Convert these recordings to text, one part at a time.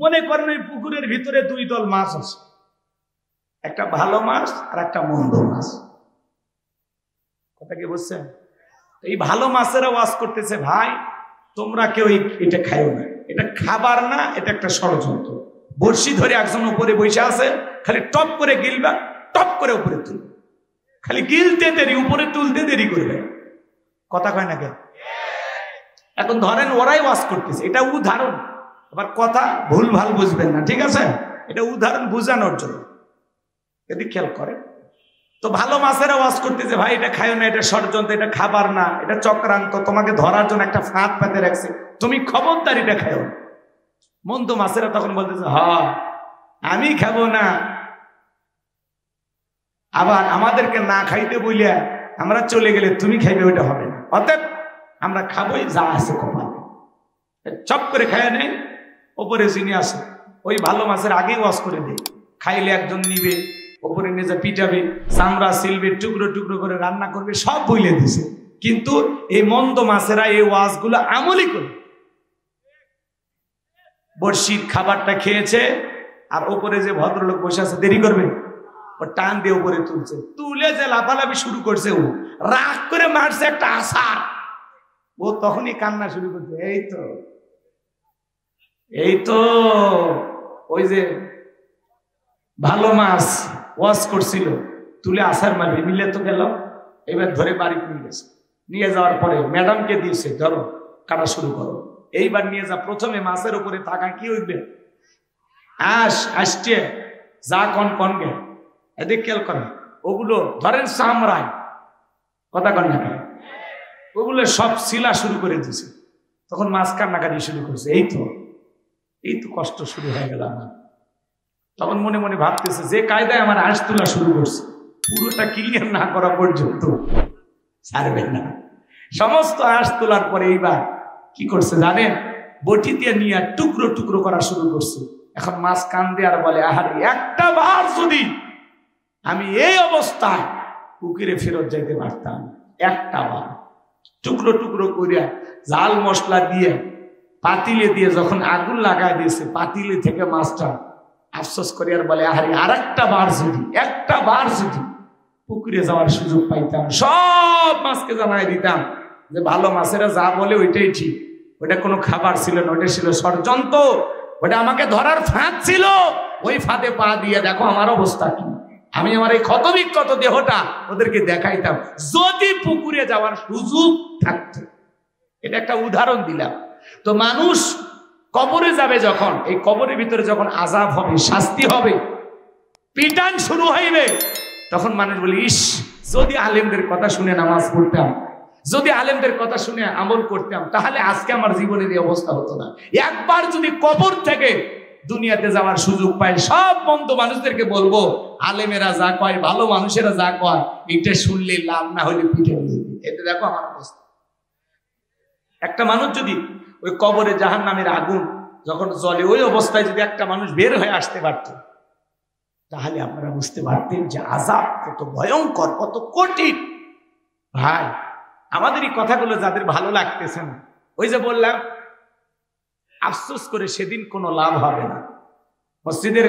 মনে করেন ওই পুকুরের ভিতরে দুই দল মাছ আছে, একটা ভালো মাছ আর একটা মন্দ মাছ। কথা কি বুঝছেন? এই ভালো মাছেরা ওয়াজ করতেছে, ভাই তোমরা কেউ এটা খাইও না, এটা খাবার না, এটা একটা ষড়যন্ত্র। বড়শি ধরে একজন উপরে বসে আছে, খালি টপ করে গিলবা, টপ করে উপরে তুলবে, খালি গিলতে দেরি, উপরে তুলতে দেরি করবে। কথা কয় না কেন? এখন ধরেন ওরাই ওয়াজ করতেছে, এটা উদাহরণ, আবার কথা ভুল ভাল বুঝবেন না, ঠিক আছে? এটা উদাহরণ বুঝানোর জন্য, যদি খেয়াল করে। তো ভালো মাছেরা ওয়াজ করতেছে, ভাই এটা খাইও না, এটা ষড়যন্ত্র, এটা খাবার না, এটা চক্রান্ত, তোমাকে ধরার জন্য একটা ফাঁদ পেতে রাখছে, তুমি খবরদার এটা খাইও না। মন্দ মাছেরা তখন বলতেছে, হ্যাঁ আমি খাবো না, আবার আমাদেরকে না খাইতে বইলে আমরা চলে গেলে তুমি খাইবে, ওইটা হবে না, অতএব আমরা খাবোই যা আছে কপালে। চপ করে খাইয়া নেই, ওপরে চিনি আসে, ওই ভালো মাছের আগেই ওয়াশ করে দেয়, খাইলে একজন নিবে, ওপরে নিয়ে যা পিটাবে, চামড়া সিলবে, টুকরো টুকরো করে রান্না করবে, সব বইলে দিছে। কিন্তু এই মন্দ মাছেরা এই ওয়াজগুলো আমলই করে, বর্ষির খাবারটা খেয়েছে, আর ওপরে যে ভদ্রলোক বসে আছে দেরি করবে, ও টান দিয়ে উপরে তুলছে, তুলে যে লাফালাফি শুরু করছে, ও রাগ করে মারছে একটা আশার, ও তখনই কান্না শুরু করছে, এই তো ওই যে ভালো মাছ ওয়াশ করছিল, তুলে আসার মারবে, মিলে তো গেল, এবার ধরে বাড়ি নিয়ে গেছে, নিয়ে যাওয়ার পরে ম্যাডামকে দিয়েছে, ধরো কাটা শুরু করো, এইবার নিয়ে যা, প্রথমে মাছের উপরে তাকায়, কি হইবে, আসছে যা কন গে, এদিক খেয়াল করেন, ওগুলো ধরেন চামড়ায়, কথা কন না, ওগুলো সব শিলা শুরু করে দিয়েছে। তখন মাছ কান্নাকাটি শুরু করছে, এই তো কষ্ট শুরু হয়ে গেল আমার। তখন মনে মনে ভাবতেছে, যে কায়দায় আমার আঁশ তোলা শুরু করছে, পুরোটা ক্লিয়ার না করা পর্যন্ত ছাড়বে না। সমস্ত আঁশ তোলার পরে এইবার কি করছে জানেন, বটি দিয়ে নিয়ে টুকরো টুকরো করা শুরু করছে। এখন মাছ কান্দে আর বলে, আহারে একটা বার যদি আমি এই অবস্থায় পুকুরে ফেরত যাইতে পারতাম, একটা বার টুকরো টুকরো করিয়া জাল মশলা দিয়ে পাতিলে দিয়ে যখন আগুন লাগাই দিয়েছে, পাতিলে থেকে মাছটা আফসোস করি আর বলে, আহারে আর একটা বার যদি পুকুরে যাওয়ার সুযোগ পাইতাম, সব মাছকে জানাই দিতাম যে ভালো মাছেরা যা বলে ওইটাই ঠিক, ওটা কোনো খাবার ছিল না, ওটা ছিল ষড়যন্ত্র, ওটা আমাকে ধরার ফাঁদ ছিল, ওই ফাঁদে পা দিয়ে দেখো আমার অবস্থা কি, আমি আমার এই ক্ষতবিক্ষত দেহটা ওদেরকে দেখাইতাম, যদি পুকুরে যাওয়ার সুযোগ থাকতো। এটা একটা উদাহরণ দিলাম। তো মানুষ কবরে যাবে যখন, এই কবরের ভিতরে যখন আযাব হবে, শাস্তি হবে, পিটান শুরু হইবে, তখন মানুষ বলে, ইস যদি আলেমদের কথা শুনে নামাজ পড়তাম, যদি আলেমদের কথা শুনে আমল করতাম, তাহলে আজকে আমার জীবনের এই অবস্থা হতো না। একবার যদি কবর থেকে দুনিয়াতে যাওয়ার সুযোগ পাই, সব বন্ধু মানুষদেরকে বলবো, আলেমেরা যা কয়, ভালো মানুষেরা যা কয়, এটা শুনলে লাভ, না হলে পিঠে হয়ে, এতে দেখো আমার অবস্থা। একটা মানুষ যদি ওই কবরে জাহান্নামের আগুন যখন জ্বলে, ওই অবস্থায় যদি একটা মানুষ বের হয়ে আসতে পারত, তাহলে আপনারা বুঝতে পারতেন যে আযাব কত ভয়ঙ্কর, কত কঠিন। ভাই আমাদের এই কথাগুলো যাদের ভালো লাগতেছে না, ওই যে বললাম, আফসোস করে সেদিন কোনো লাভ হবে না। মসজিদের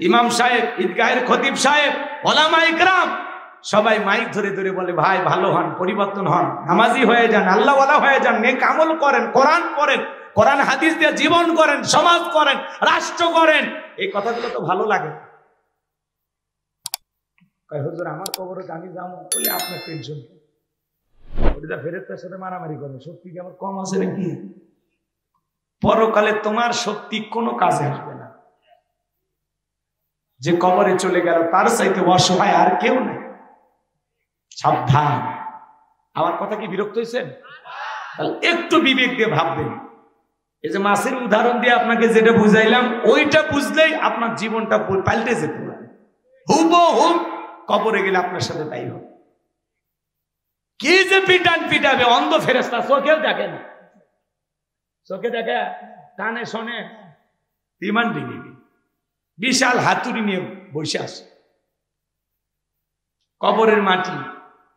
ইমাম সাহেব, ঈদগাহের খতিব সাহেব, ওলামা ইকরাম সবাই মাইক ধরে ধরে বলে, ভাই ভালো হন, পরিবর্তন হন, নামাজি হয়ে যান, আল্লাহওয়ালা হয়ে যান, নেক আমল করেন, কোরআন পড়েন, কোরআন হাদিস দিয়ে জীবন করেন, সমাজ করেন, রাষ্ট্র করেন। এই কথাগুলো তো ভালো লাগে। হুজুর আমার কবরে আমি যাবো বলে আপনার টেনশন, ওটা ফেরেশতার সাথে মারামারি করেন, শক্তি কি আমার কম আছে নাকি? পরকালে তোমার শক্তি কোনো কাজে আসবে না। যে কবরে চলে গেল তার চাইতে অসহায় আর কেউ নেই। সাবধান। আমার কথা কি বিরক্ত হয়েছেন? তাহলে একটু বিবেক দিয়ে ভাববেন। এই যে মাছের উদাহরণ দিয়ে আপনাকে যেটা বুঝাইলাম, ওইটা বুঝলেই আপনার জীবনটা পাল্টে যেতে পারে। হুবহুব কবরে গেলে আপনার সাথে তাই হবে। কি যে পিটাবে অন্ধ ফেরেশতা, চোখেও দেখে না, চোখে দেখে, কানে শোনে, বিমান ভেঙে বিশাল হাতুড়ি নিয়ে বসে আসে। কবরের মাটি,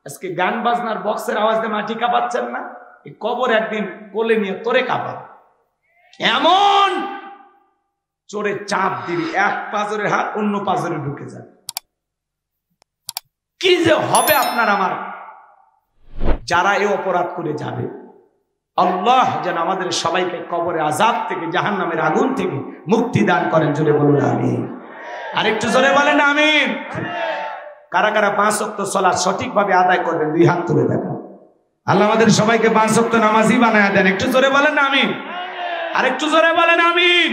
আজকে গান বাজনার বক্সের আওয়াজ দিয়ে মাটি কাঁপাচ্ছেন না, এই কবর একদিন কোলে নিয়ে তোরে কাঁপাবে। এমন চোরে চাপ দিবি, এক পাঁজরের হাত অন্য পাঁজরে ঢুকে যাবে। কি যে হবে আপনার আমার যারা এ অপরাধ করে যাবে। আল্লাহ যেন আমাদের সবাইকে কবরে আযাব থেকে, জাহান্নামের আগুন থেকে মুক্তি দান করেন। জোরে বলুন আমিন। আরেকটু জোরে বলেন আমিন। কারা কারা 5 ওয়াক্ত সালাত সঠিকভাবে আদায় করবেন, 2 হাত তুলে দেখান। আল্লাহ আমাদের সবাইকে 5 ওয়াক্ত নামাজি বানায় দেন। একটু জোরে বলেন আমিন। আরেকটু জোরে বলেন আমিন।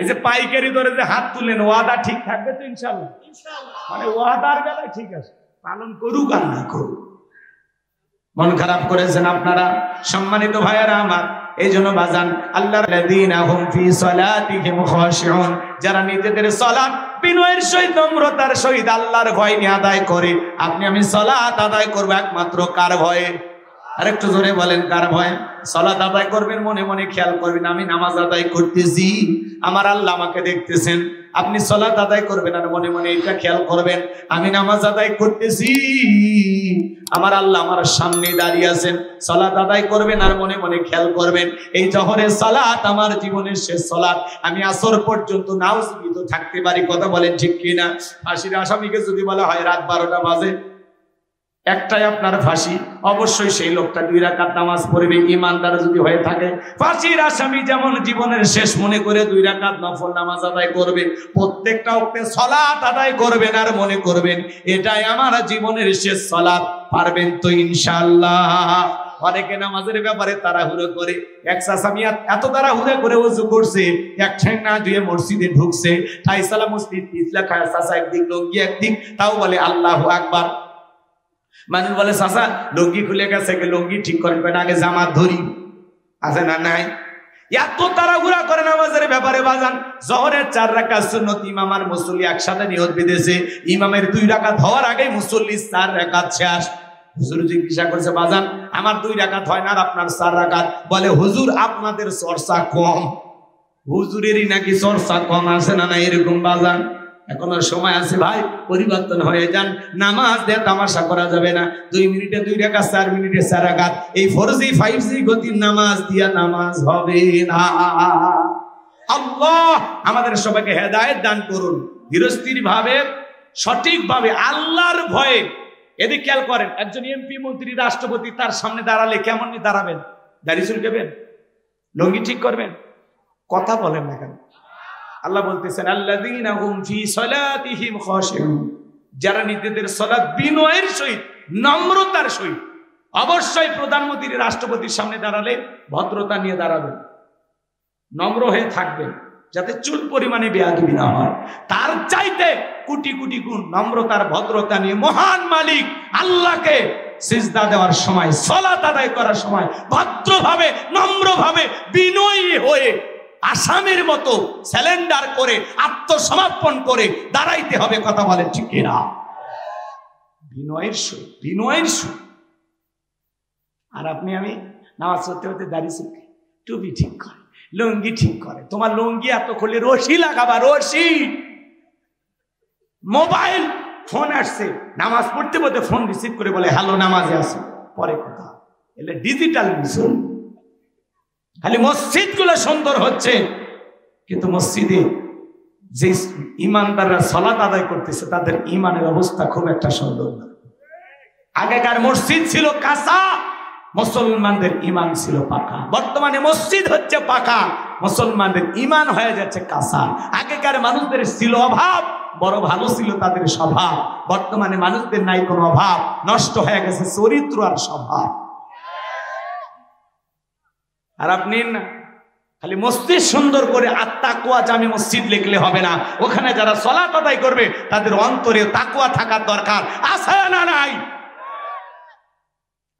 এই যে পাইকারি ধরে যে হাত তুললেন, ওয়াদা ঠিক থাকবে তো ইনশাআল্লাহ? মানে ওয়াদার বেলায় ঠিক আছে, পালন করুক আর না করুক। মন খারাপ করেছেন আপনারা সম্মানিত ভাইয়েরা আমার, এই জন্য বাজান আল্লাহর লাযীনা হুম ফি সালাতিহিম খাশিউন, যারা নিজেদের সালাত বিনয়ের সহিত নম্রতার সহিত আল্লাহর ভয় নিয়ে আদায় করে। আপনি আমি সালাত আদায় করব একমাত্র কার ভয়ে? আরেকটু জোরে বলেন কার ভয়ে? সালাত আদায় করবেন, মনে মনে খেয়াল করবেন আমি নামাজ আদায় করতেছি, আমার আল্লাহ আমাকে দেখতেছেন। আপনি সালাত আদায় করবেন আর মনে মনে এটা খেয়াল করবেন আমি নামাজ আদায় করতেছি, আমার আল্লাহ আমার সামনে দাঁড়িয়ে আছেন। সালাত আদায় করবেন আর মনে মনে খেয়াল করবেন এই জোহরের সালাত আমার জীবনের শেষ সালাত, আমি আসর পর্যন্ত নাও জীবিত থাকতে পারি। কথা বলেন ঠিক কিনা? ফাঁসির আসামিকে যদি বলা হয় রাত 12টা বাজে, একটাই আপনার ফাঁসি, অবশ্যই সেই লোকটা 2 রাকাত নামাজ পড়বে ইমানদার যদি হয়ে থাকে। ফাঁসির আসামি যেমন জীবনের শেষ মনে করে 2 রাকাত নফল নামাজ আদায় করবে, প্রত্যেকটা ওয়াক্তে সালাত আদায় করবেন আর মনে করবেন এটাই আমার জীবনের শেষ সালাত। পারবেন তো ইনশাআল্লাহ? অনেকে নামাজের ব্যাপারে তাড়াহুড়ো করে, এক আসামি এত তাড়াহুড়ো করে ওযু করছে, এক ঠ্যাং না ধুয়ে মসজিদে ঢুকছে, ফাইসালা মসজিদ পিছলা খায়, চাচা একদিক লঙ্গি একদিক, তাও বলে আল্লাহু আকবার। মানুষ বলে চাচা লুঙ্গি খুলে গেছে, লুঙ্গি ঠিক করেন, আগে জামাত ধরি, আছে না নাই? এত তাড়াহুড়া করে নামাজের ব্যাপারে বাজান। জোহরের 4 রাকাত সুন্নত ইমাম আর মুসল্লি একসাথে নিয়ত বেঁধেছে, ইমামের 2 রাকাত হওয়ার আগেই মুসল্লি 4 রাকাত শেষ। হুজুর জিজ্ঞাসা করছে বাজান আমার 2 রাকাত হয় না আর আপনার 4 রাকাত? বলে হুজুর আপনাদের চর্চা কম। হুজুরেরই নাকি চর্চা কম, আছে না না এরকম বাজান? এখনো সময় আছে ভাই, পরিবর্তন হয়ে যান। নামাজ দিয়ে তামাশা করা যাবে না। 2 মিনিটে 2 রাকাত, 4 মিনিটে 4 রাকাত, এই 4G 5G গতির নামাজ দিয়া নামাজ হবে না। আল্লাহ আমাদের সবাইকে হেদায়েত দান করুন, ধীরস্থির ভাবে সঠিকভাবে আল্লাহর ভয়ে। এদিকে খেয়াল করেন, একজন এমপি মন্ত্রী রাষ্ট্রপতি তার সামনে দাঁড়ালে কেমন দাঁড়াবেন? দাড়ি চুলকাবেন, লুঙ্গি ঠিক করবেন, কথা বলেন না কেন? আল্লাহ বলতেছেন আল্লাযীনা হুম ফি সালাতিহিম খাশিউন, যারা নিজেদের সালাত বিনয়ের সহিত নম্রতার সহিত। অবশ্যই প্রধানমন্ত্রী রাষ্ট্রপতির সামনে দাঁড়ালে ভদ্রতা নিয়ে দাঁড়াবেন, নম্র হয়ে থাকবেন, যাতে চুল পরিমাণে বেয়াদবি না হয়। তার চাইতে কোটি কোটি গুণ নম্রতার ভদ্রতা নিয়ে মহান মালিক আল্লাহকে সিজদা দেওয়ার সময়, সালাত আদায় করার সময় ভদ্রভাবে নম্রভাবে বিনয়ী হয়ে আসামের মতো স্যালেন্ডার করে আত্মসমর্পণ করে দাঁড়াইতে হবে। কথা বলেন ঠিক কিনা? বিনয়ের সহিত, বিনয়ের সহিত। আর আপনি আমি নামাজ পড়তে পড়তে দাড়ি চুলকে, টুপি ঠিক করে, লুঙ্গি ঠিক করে। তোমার লুঙ্গি এত খুলে রশি লাগাবা, রশি। মোবাইল ফোন আসছে, নামাজ পড়তে পড়তে ফোন রিসিভ করে বলে হ্যালো নামাজে আসো, পরে কথা। এলে ডিজিটাল মিশন। খালি মসজিদ গুলো সুন্দর হচ্ছে, কিন্তু মসজিদে যে ইমানদাররা সালাত আদায় করতেছে তাদের ইমানের অবস্থা খুব একটা সুন্দর না। আগেকার মসজিদ ছিল কাঁচা, মুসলমানদের ইমান ছিল পাকা। বর্তমানে মসজিদ হচ্ছে পাকা, মুসলমানদের ইমান হয়ে যাচ্ছে কাঁচা। আগেকার মানুষদের ছিল অভাব, বড় ভালো ছিল তাদের স্বভাব। বর্তমানে মানুষদের নাই কোনো অভাব, নষ্ট হয়ে গেছে চরিত্র আর স্বভাব। আর আপনি না খালি মসজিদ সুন্দর করে আর তাকওয়া জামি মসজিদ লিখলে হবে না। ওখানে যারা সালাত আদায় করবে তাদের অন্তরে তাকওয়া থাকার দরকার আছে না নাই?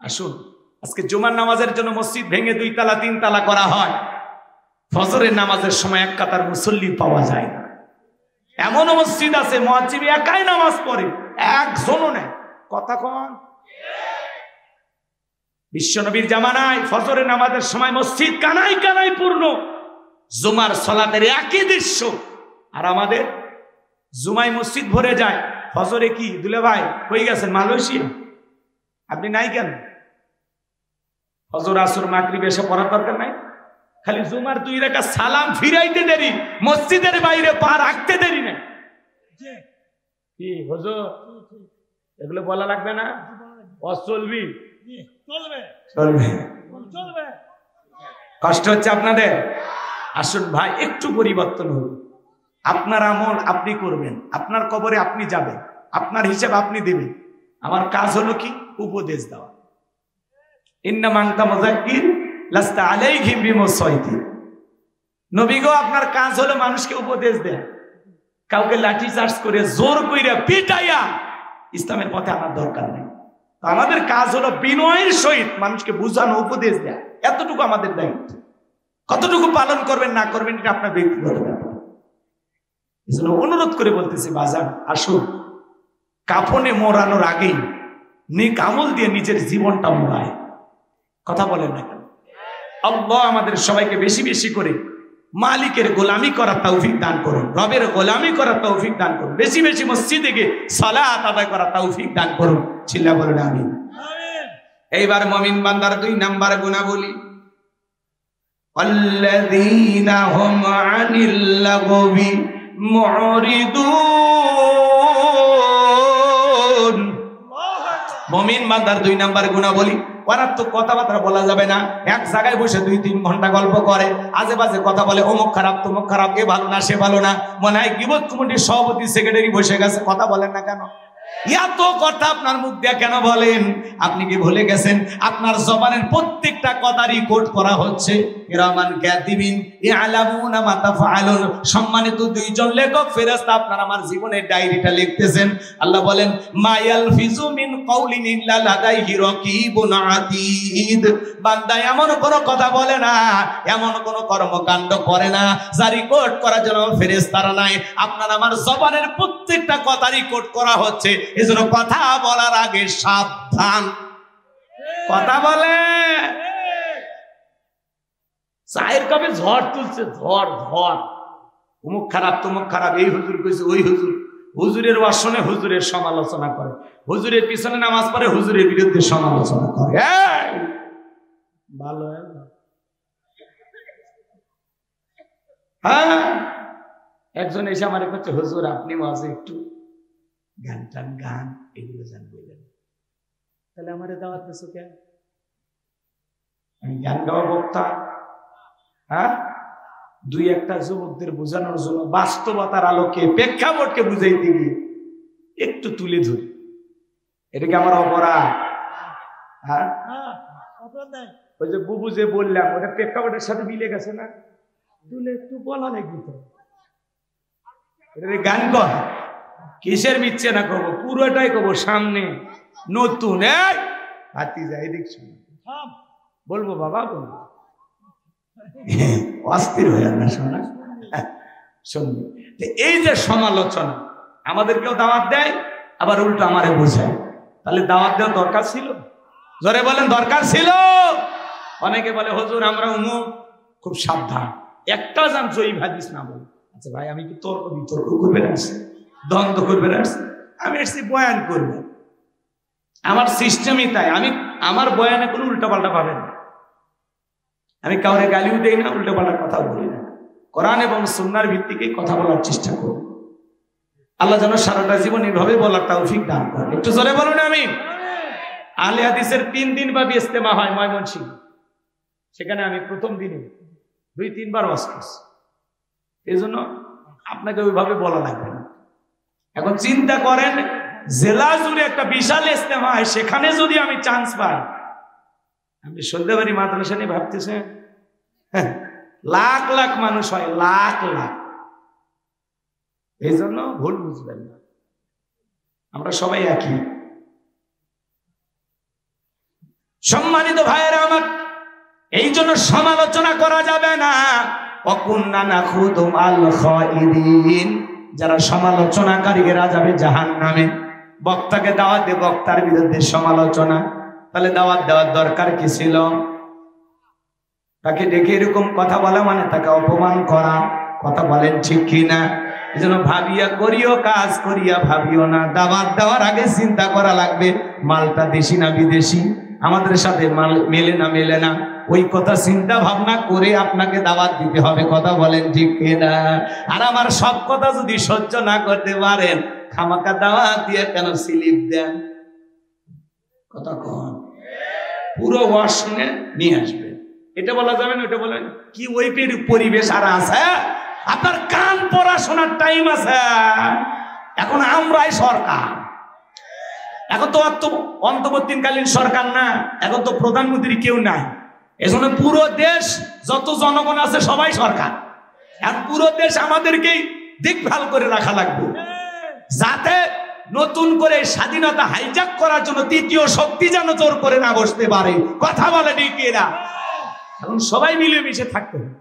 আসুন, আজকে জুমার নামাজের জন্য মসজিদ ভেঙে 2 তালা 3 তালা করা হয়। ফজরের নামাজের সময় এক কাতার মুসল্লি পাওয়া যায় না। এমনও মসজিদ আছে মুয়াজ্জিন একাই নামাজ পড়ে, একজনও নেই। কথা কন। বিশ্বনবীর জামানায় ফজরের নামাজের সময় মসজিদ কানায় কানায় পূর্ণ, জুমার সালাতের একই দৃশ্য। আর আমাদের জুমায় মসজিদ ভরে যায়, ফজরে কি দুলে ভাই হয়ে গেছেন মালয়েশিয়া? আপনি নাই কেন? ফজর আসর মাগরিব এসে পড়ার দরকার নাই? খালি জুমার 2 রাকাত সালাম ফিরাইতে দেরি, মসজিদের বাইরে পা রাখতে দেরি না। কি হুজুর এগুলো বলা লাগবে না? চলবি, চলবে। কষ্ট হচ্ছে আপনাদের? আসুন ভাই, একটু পরিবর্তন হল। আপনার আমল আপনি করবেন, আপনার কবরে আপনি যাবেন, আপনার হিসাব আপনি দেবেন। আমার কাজ হলো কি? উপদেশ দেওয়া। ইন্নামা আনতা মুযাক্কির লাস্তা আলাইহিম বিমুসাইতির। নবী গো, আপনার কাজ হলো মানুষকে উপদেশ দেয়া, কাউকে লাঠি চার্জ করে জোর কইরা পিটাইয়া ইসলামের পথে আনার দরকার নেই। আমাদের কাজ হলো বিনয়ের সহিত মানুষকে বুঝানো, উপদেশ দেয়া। এতটুকু আমাদের দায়িত্ব। কতটুকু পালন করবেন না করবেন এটা আপনার ব্যক্তিগত ব্যাপার। এজন্য অনুরোধ করে বলতেছি বাজার, আসুন কাফনে মোড়ানোর আগেই নেক আমল দিয়ে নিজের জীবনটা মোড়ায়। কথা বলেন না কেন? আল্লাহ আমাদের সবাইকে বেশি বেশি করে মালিকের গোলামি করার তৌফিক দান করুন, রবের গোলামি করার তৌফিক দান করুন, বেশি বেশি মসজিদে গিয়ে সালাত আদায় করার তৌফিক দান করুন। চিল্লা বলেন আমিন। এইবার মুমিন বান্দার 2 নাম্বার গুণাবলী, আল্লাযীনা হুম আনিল লাগবি মুরিদুন। মুমিন বান্দার 2 নাম্বার গুণাবলী, ওরা তো কথাবার্তা বলা যাবে না, এক জায়গায় বসে 2-3 ঘন্টা গল্প করে, আজে বাজে কথা বলে, অমুক খারাপ তমুক খারাপ, এ ভালো না সে ভালো না, মনে হয় গীবত কমিটির সভাপতি সেক্রেটারি বসে গেছে। কথা বলেন না কেন? এত কথা আপনার মুখ দিয়ে কেন বলেন? আপনি কি ভুলে গেছেন আপনার জবানের প্রত্যেকটা কথা রেকর্ড করা হচ্ছে? কিরামান কাতিবিন ইয়ালামুনা মা তাফআলুন। সম্মানিত 2 জন লেখক ফেরেশতা আপনার আমার জীবনের ডায়েরিটা লিখতেছেন। আল্লাহ বলেন, মা ইয়ালফিজু মিন কাউলিন ইল্লা লাদাইহি রাকিবুন আতীদ। বান্দা এমন কোনো কথা বলে না, এমন কোনো কর্মকাণ্ড করে না যা রেকর্ড করার জন্য ফেরেশতারা নাই। আপনার আমার জবানের প্রত্যেকটা কথা রেকর্ড করা হচ্ছে। এজন্য কথা বলার আগে সাবধান। কথা বলে চায়ের কাপে ঝড় তুলছে, ঝড় ঝড়, অমুক খারাপ তমুক খারাপ, এই হুজুর কইছে ওই হুজুর, হুজুরের ওয়াসনে হুজুরের সমালোচনা করে, হুজুরের পিছনে নামাজ পড়ে হুজুরের বিরুদ্ধে সমালোচনা করে। ভালো হ্যাঁ, একজন এসে আমার কাছে, হুজুর আপনি মাঝে একটু গান টান গান এগুলো জান বললেন, তাহলে আমার দাওয়াত দিছো কেন? আমি গান গাওয়া বক্তা? হ্যাঁ, 2-1টা যুবকদের বোঝানোর জন্য বাস্তবতার আলোকে প্রেক্ষাপটকে বুঝাইতে গিয়ে একটু তুলে ধরি, এটা কি আমার অপরাধ? হ্যাঁ, ওই যে বুবু যে বললাম ওটা প্রেক্ষাপটের সাথে মিলে গেছে না? তুলে একটু বলা লাগবে তো, এটা গান কর কিসের মিচ্ছে না করবো, পুরোটাই করবো। সামনে নতুন হাতি যাই দেখছি বলবো, বাবা বলবো, অস্থির হয়ে না শোনা শুনবি। এই যে সমালোচনা আমাদেরকেও দাওয়াত দেয়, আবার উল্টো আমারে বোঝায়, তাহলে দাওয়াত দেওয়ার দরকার ছিল? জোরে বলেন দরকার ছিল? অনেকে বলে হুজুর আমরা উমুক, খুব সাবধান, একটা জান জয়ী হাদিস না বল। আচ্ছা ভাই, আমি কি তর্ক বিতর্ক করবে আসছি, দ্বন্দ্ব করবে আসছি? আমি এসছি বয়ান করবো, আমার সিস্টেমই তাই। আমি আমার বয়ানে কোনো উল্টাপাল্টা পাবেন না, আমি কাউরে গালিও দেই না, উল্টাপাল্টা কথা বলি না, কোরআন এবং সুন্নাহর ভিত্তিকে কথা বলার চেষ্টা করব। আল্লাহ যেন সারাটা জীবন এইভাবে বলার তৌফিক দান করেন। একটু জোরে বলুন আমিন। আহলে হাদিসের 3 দিন ব্যাপী ইজতেমা হয় ময়মনসিংহ, সেখানে আমি প্রথম দিনে 2-3 বার ওয়াজ করছি। এই জন্য আপনাকে ওইভাবে বলা লাগবে না। এখন চিন্তা করেন, জেলা জুড়ে একটা বিশাল ইজতেমা হয়, সেখানে যদি আমি চান্স পাই, আমি সন্ধ্যাবাড়ি মাদ্রাসা নিয়ে ভাবতেছেন, লাখ লাখ মানুষ হয়, লাখ লাখ। এই জন্য ভুল বুঝবেন না, আমরা সবাই একই। সম্মানিত ভাইয়েরা আমার, এই জন্য সমালোচনা করা যাবে না। অকুন্না নাখুদু মাল খায়িরিন, যারা সমালোচনাকারী এরা যাবে জাহান্নামে। বক্তাকে দাওয়াত দিয়ে বক্তার বিরুদ্ধে সমালোচনা, তাহলে দাওয়াত দেওয়ার দরকার কি ছিল? তাকে ডেকে এরকম কথা বলা মানে তাকে অপমান করা। কথা বলেন ঠিক কিনা? এই জন্য ভাবিয়া করিও, কাজ করিয়া ভাবিও না। দাওয়াত দেওয়ার আগে চিন্তা করা লাগবে, মালটা দেশি না বিদেশি, আমাদের সাথে মাল মেলে না মেলে না। ওই কথা চিন্তা ভাবনা করে আপনাকে দাওয়াত দিতে হবে। কথা বলেন ঠিক কিনা? আর আমার সব কথা যদি সহ্য না করতে পারেন, খামাকা দাওয়াত দিয়ে কেন স্লিপ দেন? কথা কন, পুরো ওয়াজ শুনে নিয়ে আসবে। এটা বলা যাবে না, ওটা বলেন কি ওই পরিবেশ আর আছে? আপনার কান পড়াশোনার টাইম আছে। এখন আমরাই সরকার, এখন তো অন্তর্বর্তীকালীন সরকার না, এখন তো প্রধানমন্ত্রী কেউ নাই। এজন্য পুরো দেশ যত জনগণ আছে সবাই সরকার। আর পুরো দেশ আমাদেরকেই দেখভাল করে রাখা লাগবে, যাতে নতুন করে স্বাধীনতা হাইজ্যাক করার জন্য তৃতীয় শক্তি যেন জোর করে না বসতে পারে। কথা বলে ঠিক এরা। এখন সবাই মিলেমিশে থাকতে হবে।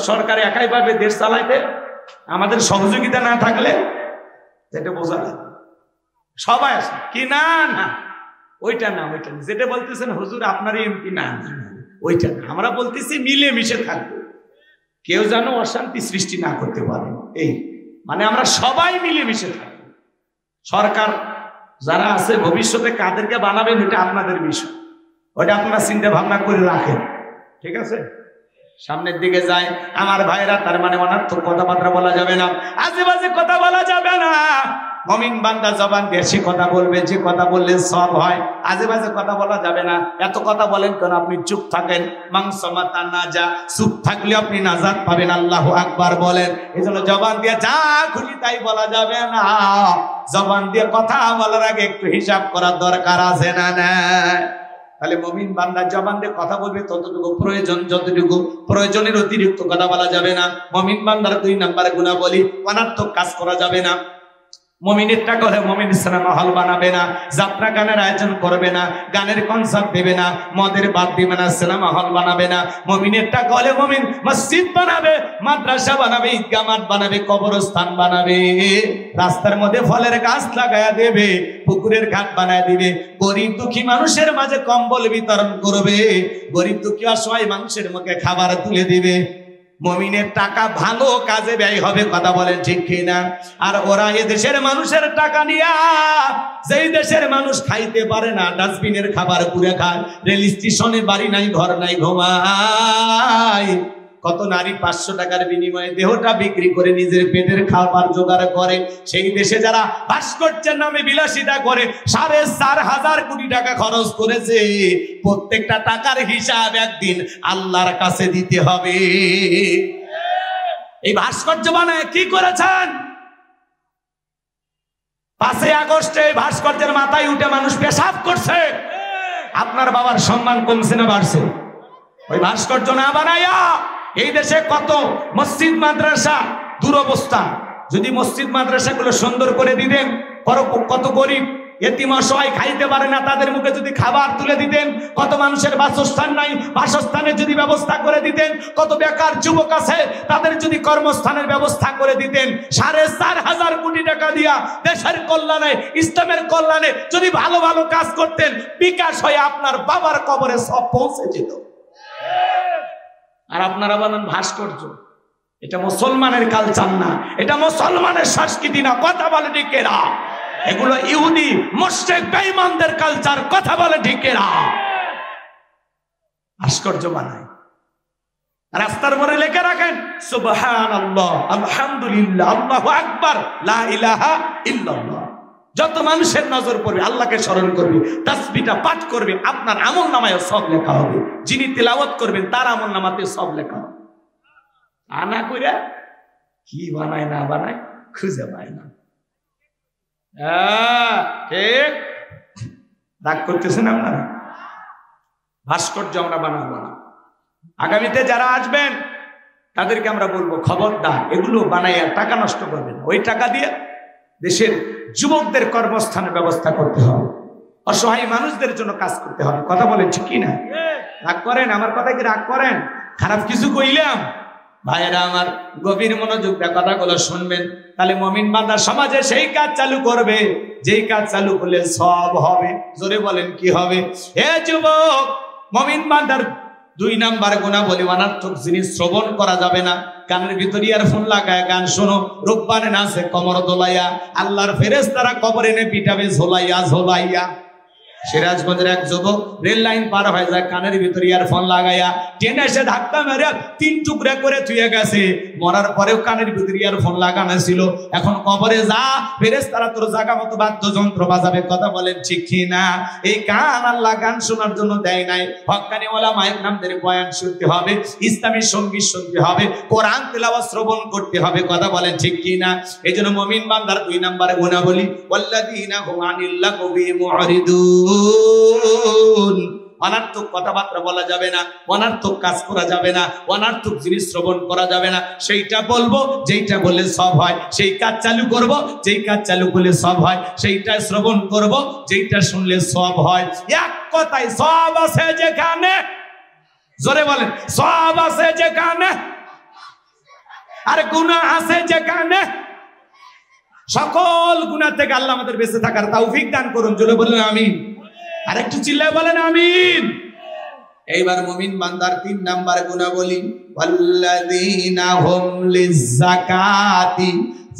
সরকার একাই পারবে দেশ চালাইতে, আমাদের সহযোগিতা না থাকলে এটা বোঝা যায়। সবাই আছে কি? না না, ওইটা না, ওইটা না। যেটা বলতেছেন হুজুর আপনার এমপি, না ওইটা না। আমরা বলতেছি মিলেমিশে থাকবো, কেউ যেন অশান্তি সৃষ্টি না করতে পারে। এই মানে আমরা সবাই মিলেমিশে থাকবো। সরকার যারা আছে ভবিষ্যতে কাদেরকে বানাবেন এটা আপনাদের বিষয়, ওইটা আপনারা চিন্তা ভাবনা করে রাখেন। ঠিক আছে, সামনের দিকে যায় আমার ভাইরা। তার মানে অনার্থক কথাবার্তা বলা যাবে না, আজে বাজে কথা বলা যাবে না। মুমিন বান্দা জবান দিয়ে সে কথা বলবে যে কথা বললে সব হয়। আজে বাজে কথা বলা যাবে না। এত কথা বলেন কেন? আপনি চুপ থাকেন। মাংসমাতা না যা, চুপ থাকলে আপনি নাজাত পাবেন। আল্লাহু আকবার বলেন। এজন্য জবান দিয়ে যা খুশি তাই বলা যাবে না। জবান দিয়ে কথা বলার আগে একটু হিসাব করার দরকার আছে না? না, তাহলে মুমিন বান্দা জবান দিয়ে কথা বলবে ততটুকু প্রয়োজন, যতটুকু প্রয়োজনের অতিরিক্ত কথা বলা যাবে না। মুমিন বান্দার 2 নম্বরে গুণাবলী, অনার্থক কাজ করা যাবে না। মুমিনের টাকা হলে মুমিন সিনেমা হল বানাবে না, যাত্রা গানের আয়োজন করবে না, গানের কনসার্ট দেবে না, মদের বাদ দিবে না, সিনেমা হল বানাবে না। মুমিনের টাকা হলে মুমিন মসজিদ বানাবে, মাদ্রাসা বানাবে, ঈদগাহ মাঠ বানাবে, কবরস্থান বানাবে, রাস্তার মধ্যে ফলের গাছ লাগায়া দেবে, পুকুরের ঘাট বানায় দিবে, গরিব দুঃখী মানুষের মাঝে কম্বল বিতরণ করবে, গরিব দুঃখী অসহায় মানুষের মুখে খাবার তুলে দিবে। মুমিনের টাকা ভালো কাজে ব্যয় হবে। কথা বলেন ঠিক কিনা? আর ওরা এ দেশের মানুষের টাকা নিয়া, যেই দেশের মানুষ খাইতে পারে না, ডাস্টবিনের খাবার পুড়ে খায়, রেল স্টেশনে বাড়ি নাই, ঘর নাই, ঘুমায়। কত নারী 500 টাকার বিনিময়ে দেহটা বিক্রি করে নিজের পেটের খাবার জোগাড় করে। সেই দেশে যারা ভাস্কর্যের নামে বিলাসিতা করে 4,500 কোটি টাকা খরচ করেছে, প্রত্যেকটা টাকার হিসাব একদিন আল্লাহর কাছে দিতে হবে। এই ভাস্কর্য বানায় কি করেছেন? 5 আগস্টে এই ভাস্কর্যের মাথায় উঠে মানুষ পেশাব করছে। আপনার বাবার সম্মান কমছে না বাড়ছে? ওই ভাস্কর্য না বানায়া এই দেশে কত মসজিদ মাদ্রাসা দুরবস্থা। যদি মসজিদ মাদ্রাসাগুলো সুন্দর করে দিতেন, কত গরিব এতিম অসহায় খাইতে পারে না, তাদের মুখে যদি খাবার তুলে দিতেন, কত মানুষের বাসস্থান নাই, বাসস্থানের যদি ব্যবস্থা করে দিতেন, কত বেকার যুবক আছে তাদের যদি কর্মস্থানের ব্যবস্থা করে দিতেন, 4,500 কোটি টাকা দিয়া দেশের কল্যাণে, ইসলামের কল্যাণে যদি ভালো ভালো কাজ করতেন, বিকাশ হয়ে আপনার বাবার কবরে সব পৌঁছে যেত। আর আপনারা বলেন ভাস্কর্য, এটা মুসলমানের কালচার না, এটা মুসলমানের সংস্কৃতি না। কথা বলে ঠিক এরা, এগুলো ইহুদি মুশরিক বেঈমানদের কালচার। কথা বলে ঠিক এরা ভাস্কর্য বানায়, রাস্তার মোড়ে লিখে রাখেন সুবহানাল্লাহ, আলহামদুলিল্লাহ, আল্লাহু আকবার, লা ইলাহা ইল্লাল্লাহ। যত মানুষের নজর পড়বে, আল্লাহকে স্মরণ করবে, তাসবিহটা পাঠ করবে, আপনার আমলনামায় সব লেখা হবে। যিনি তিলাওয়াত করবেন তার আমলনামাতে সব লেখা হবে। আনা কইরা কি বানায় না বানায় খুঁজে পায় না। ঠিক রাগ করতেছেন আপনারা? ভাস্কর্য আমরা বানাবো না। আগামীতে যারা আসবেন তাদেরকে আমরা বলবো, খবরদার এগুলো বানাইয়া টাকা নষ্ট করবেন। ওই টাকা দিয়ে দেশের যুবকদের কর্মস্থানের ব্যবস্থা করতে হবে, অসহায় মানুষদের জন্য কাজ করতে হবে। কথা বলেন ঠিক কি না? রাগ করেন? আমার কথা কি রাগ করেন? খারাপ কিছু কইলাম? ভাইয়েরা আমার, গভীর মনোযোগ দিয়ে কথাগুলো শুনবেন। তাহলে মুমিন বান্দা সমাজে সেই কাজ চালু করবে যেই কাজ চালু করলে সব হবে। জোরে বলেন কি হবে? হে যুবক, মুমিন বান্দার 2 নাম্বার গুণাবলী, অনার্থক জিনিস শ্রবণ করা যাবে না। কানের ভিতর ইয়ারফোন লাগায় গান শোনো, রূপবানে নাচে কমর দোলাইয়া, আল্লাহর ফেরেশতারা কবরে এনে পিটাবে ঝোলাইয়া ঝোলাইয়া। সিরাজগঞ্জের এক যুবক রেল লাইন পার হয়ে যায়, কানের ভিতরে ইয়ারফোন লাগাইয়া ট্রেনে এসে ধাক্কা মেরে 3 টুকরা করে থুয়ে গেছে। মরার পরেও কানের ভিতরে ইয়ারফোন লাগানো ছিল। এখন কবরে যা, ফেরেশতারা তোর জায়গা মতো বাদ্যযন্ত্র বাজাবে। কথা বলেন ঠিক কি না? এই কান আল্লাহ গান শোনার জন্য দেয় নাই। হক্কানি ওলামায়ে কেরামদের বয়ান শুনতে হবে, ইসলামী সঙ্গীত শুনতে হবে, কোরআন তেলাওয়াত শ্রবণ করতে হবে। কথা বলেন ঠিক কি না? এইজন্য মুমিন বান্দার 2 নম্বরে গুণাবলী, ওয়াল্লাযীনা হুম আনিল লাগবি মুরিদুন। অনার্থক কথাবার্তা বলা যাবে না, অনার্থক কাজ করা যাবে না, অনার্থক জিনিস শ্রবণ করা যাবে না। সেইটা বলবো যেইটা বললে সব হয়, সেই কাজ চালু করব যেই কাজ চালু করলে সব হয়, সেইটা শ্রবণ করব যেইটা শুনলে সব হয়। এক কথায় সব আছে যেখানে, জোরে বলেন, সব আছে যেখানে, আর গুনাহ আছে যেখানে। সকল গুনাহ থেকে আল্লাহ আমাদের বেঁচে থাকার তৌফিক দান করুন। জোরে বলেন আমিন। আর একটু চিল্লায় বলেন আমিন। এইবার মুমিন বান্দার 3 নাম্বার গুণাবলী, ওয়াল্লাযীনা হুম লিয-যাকাতি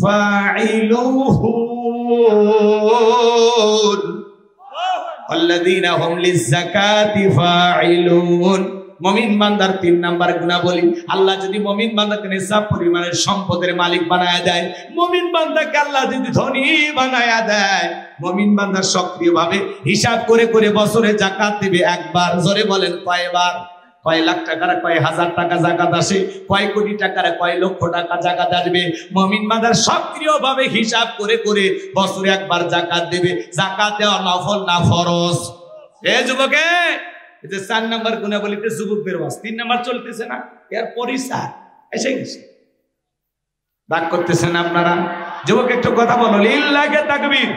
ফাঈলুন। ওয়াল্লাযীনা হুম লিয-যাকাতি ফাঈলুন। মুমিন বান্দার 3 নাম্বার গুণাবলী, আল্লাহ যদি মুমিন বান্দাকে নিসাব পরিমাণের সম্পদের মালিক বানায়া দেয়, মুমিন বান্দাকে আল্লাহ যদি ধনী বানায়া দেয়, মুমিন বান্দা সক্রিয়ভাবে হিসাব করে করে বছরে যাকাত দিবে একবার। জোরে বলেন কয়বার? কয় লাখ টাকার, কয় হাজার টাকা যাকাত আসে, কয় কোটি টাকার, কয় লক্ষ টাকা যাকাত আসবে। মুমিন বান্দার সক্রিয়ভাবে হিসাব করে করে বছরে একবার যাকাত দেবে। যাকাত দেওয়া নফল না ফরজ? এ যুবকে, এই যে 4 নাম্বার গুণাবলীতে যুবকদের ওয়াজ, 3 নাম্বার চলতেছে না, এর পরিচয় এসে গেছে। রাগ করতেছেন আপনারা? যুবক একটু কথা বলো, লিল্লাহি তাকবীর।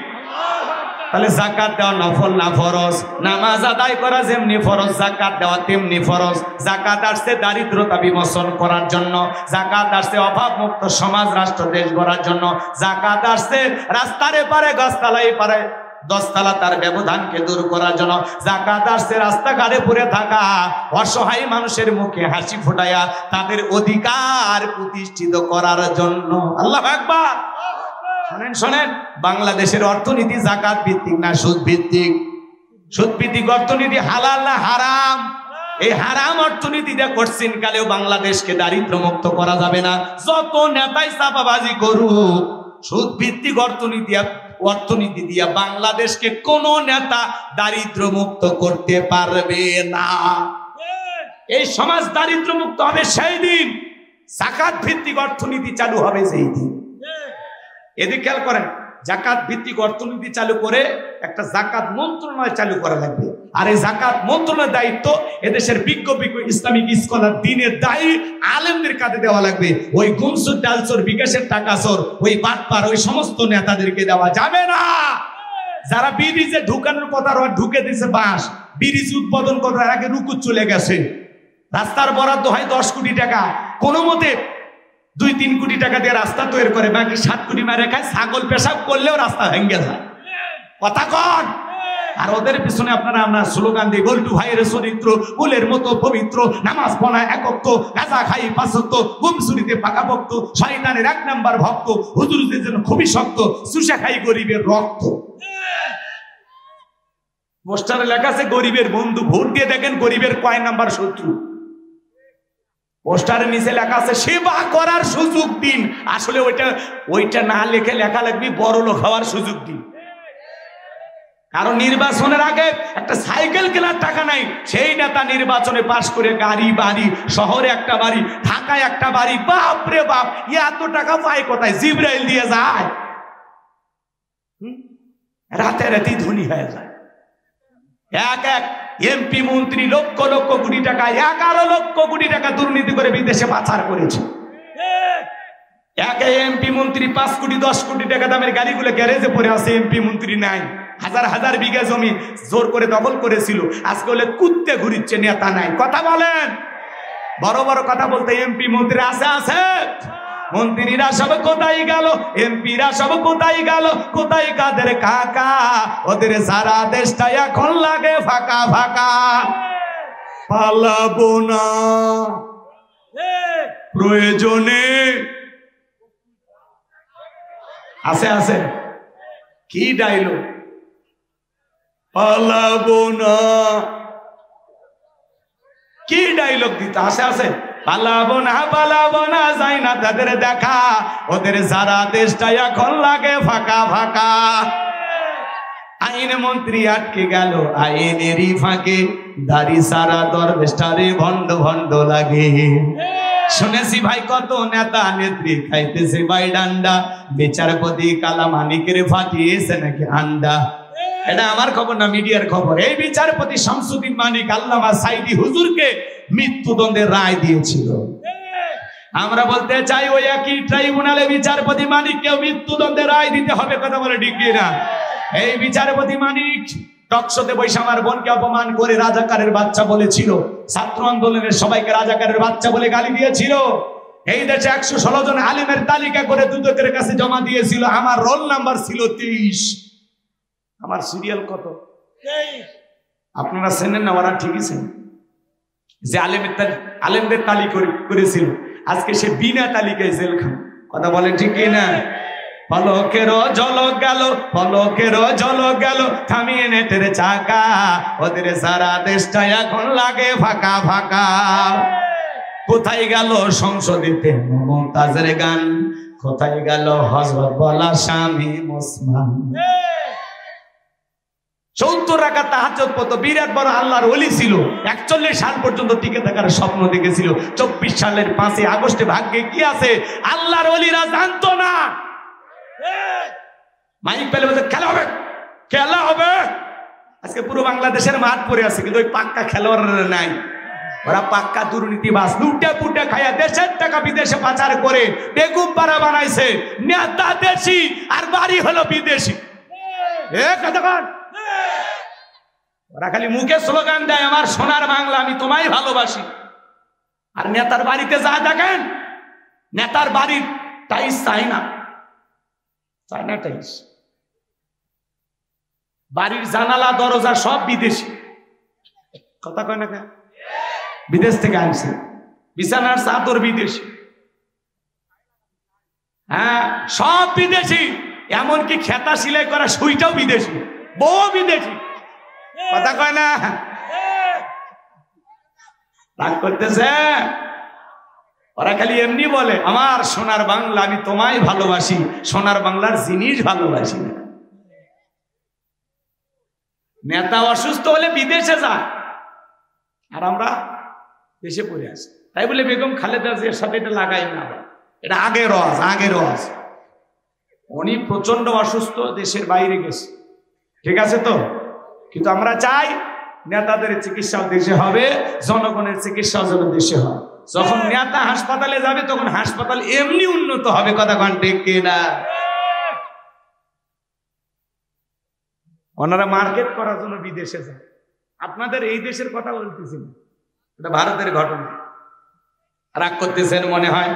তাহলে যাকাত দেওয়া নফল না ফরজ? নামাজ আদায় করা যেমনি ফরজ, যাকাত দেওয়া তেমনি ফরজ। যাকাত আসছে দারিদ্রতা বিমোচন করার জন্য, যাকাত আসছে অভাব মুক্ত সমাজ রাষ্ট্র দেশ গড়ার জন্য, যাকাত আসছে রাস্তার এপারে গাছতলায় পারে 10 তলা তার ব্যবধানকে দূর করার জন্য, যাকাত আসছে রাস্তাঘাটে পড়ে থাকা অসহায় মানুষের মুখে হাসি ফোটায়া তাদের অধিকার প্রতিষ্ঠিত করার জন্য। আল্লাহু আকবার। শুনেন শুনেন, বাংলাদেশের অর্থনীতি যাকাত ভিত্তিক না সুদ ভিত্তিক? সুদ ভিত্তিক অর্থনীতি হালাল না হারাম? এই হারাম অর্থনীতিটা কোশ্চিন কালেও বাংলাদেশকে দারিদ্র মুক্ত করা যাবে না। যত নেতাই চাপাবাজি করুক, সুদ ভিত্তিক অর্থনীতি দিয়া বাংলাদেশকে কোন নেতা দারিদ্র মুক্ত করতে পারবে না। এই সমাজ দারিদ্র মুক্ত হবে সেই দিন, যাকাত ভিত্তিক অর্থনীতি চালু হবে সেই দিন। এদিকে খেয়াল করেন, যাকাত ভিত্তিক অর্থনীতি চালু করে একটা যাকাত মন্ত্রণালয় চালু করা লাগবে। আর এই যাকাত মন্ত্রণালয়ের দায়িত্ব এদেশের বিজ্ঞ ইসলামিক স্কলার, দ্বীনের দায়ী আলেমদের কাঁধে দেওয়া লাগবে। ওই গুমসুর ডালসোর বিকাশের টাকা চোর, ওই বাটপার, ওই সমস্ত নেতাদেরকে দেওয়া যাবে না। যারা ব্রিজে ঢুকানোর কথা ঢুকে দিয়েছে বাঁশ, ব্রিজ উদ্বোধন করার আগে রুকুত চলে গেছে। রাস্তার বরাদ্দ হয় 10 কোটি টাকা, কোনো মতে 2-3 কোটি টাকা দিয়ে রাস্তা তৈরি করে, বাকি 7 কোটি মারে খায়। ছাগল পেশাব করলেও রাস্তা ভেঙে যায়। কথা কন। আর ওদের পিছনে আমরা স্লোগান দিই, বল্টু ভাইয়ের চরিত্র ফুলের মতো পবিত্র, নামাজ পড়া একত্র, গাঁজা খাই 5 ওয়াক্ত, গুমসুরিতে পাকাপোক্ত, শয়তানের 1 নাম্বার ভক্ত, হুজুরদের জন্য খুবই শক্ত, চুষা খাই গরিবের রক্ত। পোস্টারে লেখা আছে গরিবের বন্ধু, ভোট দিয়ে দেখেন গরিবের কয় নাম্বার শত্রু। পোস্টারের নিচে লেখা আছে সেবা করার সুযোগ দিন। আসলে ওইটা না লেখে লেখা লাগবে বড় লোক হওয়ার সুযোগ দিন। কারণ নির্বাচনের আগে একটা সাইকেল কেনার টাকা নাই, সেই নেতা নির্বাচনে পাশ করে গাড়ি বাড়ি, শহরে একটা বাড়ি, ঢাকায় একটা বাড়ি। বাপ রে বাপ, এত টাকা পায় কোথায়? জিব্রাইল দিয়ে যায়। রাতে ধনী হয়ে যায়। এক এমপি মন্ত্রী লক্ষ লক্ষ কোটি টাকা, 11 লক্ষ কোটি টাকা দুর্নীতি করে বিদেশে পাচার করেছে। এক এমপি মন্ত্রী 5 কোটি 10 কোটি টাকা দামের গাড়িগুলো গ্যারেজে পড়ে আছে, এমপি মন্ত্রী নাই। হাজার হাজার বিঘা জমি জোর করে দখল করেছিল, আজকে হলে কুত্তে ঘুরিচ্ছে, নেতা নাই। কথা বলেন। বড় বড় কথা বলতে এমপি মন্ত্রী আছে। মন্ত্রীরা সব কোথায় গেল? এমপিরা সব কোথায় গেল? কোথায় কাদের কাকা? ওদের সারা দেশটা এখন লাগে ফাঁকা ফাঁকা। পালাবো না প্রয়োজনে। আছে কি ডায়লগ? পালাবো না। কি ডায়লগ দিতে আছে পালাবো না যাই না তাদের দেখা, ওদের সারা দেশটা এখন লাগে ফাঁকা ফাঁকা। আইন মন্ত্রী আটকে গেল আইনেরই ফাঁকে, দাড়ি সারা দরবেশটারে ভণ্ড ভণ্ড লাগে। শুনেছি ভাই কত নেতা নেত্রী খাইতেছে ভাই ডান্ডা, বিচারপতি কালা মানিকের ফাটিয়েছে নাকি আন্ডা। এটা আমার খবর না, মিডিয়ার খবর। এই বিচারপতি শামসুদ্দিন মানিক আল্লামা সাইদি হুজুরকে মৃত্যুদণ্ডের রায় দিয়েছিল। আমরা বলতে চাই ওই একই ট্রাইব্যুনালে বিচারপতি মানিককে মৃত্যুদণ্ডের রায় দিতে হবে। কথা বলে ঠিক না? এই বিচারপতি মানিক টকশোতে বৈশা আমার বোনকে অপমান করে রাজাকারের বাচ্চা বলেছিল, ছাত্র আন্দোলনের সবাইকে রাজাকারের বাচ্চা বলে গালি দিয়েছিল। এই দেশে 116 জন আলেমের তালিকা করে দুদকের কাছে জমা দিয়েছিল। আমার রোল নাম্বার ছিল 23, আমার সিরিয়াল কত 23। আপনারা চেনেন না? ওরা ঠিকই চেনেন যে আলেমদের তালিকা করেছিল, আজকে সে বিনা তালিকায় জেলখানা। কথা বলেন ঠিক না? পলকের ঝলক গেল, পলকের ঝলক গেল, থামিয়ে নেটের চাকা, ওদের সারা দেশটা এখন লাগে ফাঁকা ফাঁকা। কোথায় গেল সংসদেতে মমতাজের গান, কোথায় গেল হযরত বলা স্বামী ওসমান। 70 রাকাত তাহাজ্জুদ পড়তো, বিরাট বড় আল্লাহর ওলি ছিল। 41 সাল পর্যন্ত টিকে থাকার স্বপ্ন দেখেছিল। 24 সালের 5 আগস্টে ভাগ্যে কি আছে আল্লাহর ওলিরা জানতো না। মাইক পেলে বলতে খেলা হবে, খেলা হবে। আজকে পুরো বাংলাদেশের মাঠ পড়ে আছে, কিন্তু ওই পাক্কা খেলোয়াড় নাই। ওরা পাক্কা দুর্নীতিবাজ, লুটে পুটে খায়া দেশের টাকা বিদেশে পাচার করে বেগুম পাড়া বানাইছে। নেতা দেশি আর বাড়ি হলো বিদেশি। ওরা খালি মুখে স্লোগান দেয় আমার সোনার বাংলা, আমি তোমায় ভালোবাসি। আর নেতার বাড়িতে যা দেখেন, নেতার বাড়ির টাইস চায়না, চায়না টাইস, বাড়ির জানালা দরজা সব বিদেশি। কথা কয় না? বিদেশ থেকে আনছে। বিছানার চাদর বিদেশি, হ্যাঁ সব বিদেশি। এমনকি খেতা সিলাই করা সুইটাও বিদেশি, বউ বিদেশি। কথা কয় না? রাগ করতেছে? ওরা খালি এমনি বলে আমার সোনার বাংলা, আমি তোমায় ভালোবাসি। সোনার বাংলার জিনিস ভালোবাসি না। নেতা অসুস্থ হলে বিদেশে যায়, আর আমরা দেশে পড়ে আসি। তাই বলে বেগম খালেদা জিয়ার সাথে এটা লাগাই না, এটা আগে রস, আগে রস। উনি প্রচন্ড অসুস্থ, দেশের বাইরে গেছে, ঠিক আছে তো? কিন্তু আমরা চাই নেতাদের চিকিৎসাও দেশে হবে, জনগণের চিকিৎসাও যেন দেশে হয়। যখন নেতা হাসপাতালে যাবে তখন হাসপাতাল এমনি উন্নত হবে। কথা কন ঠিক কিনা? ওনারা মার্কেট করার জন্য বিদেশে যায়। আপনাদের এই দেশের কথা বলতেছি না, এটা ভারতের ঘটনা। রাগ করতেছেন মনে হয়?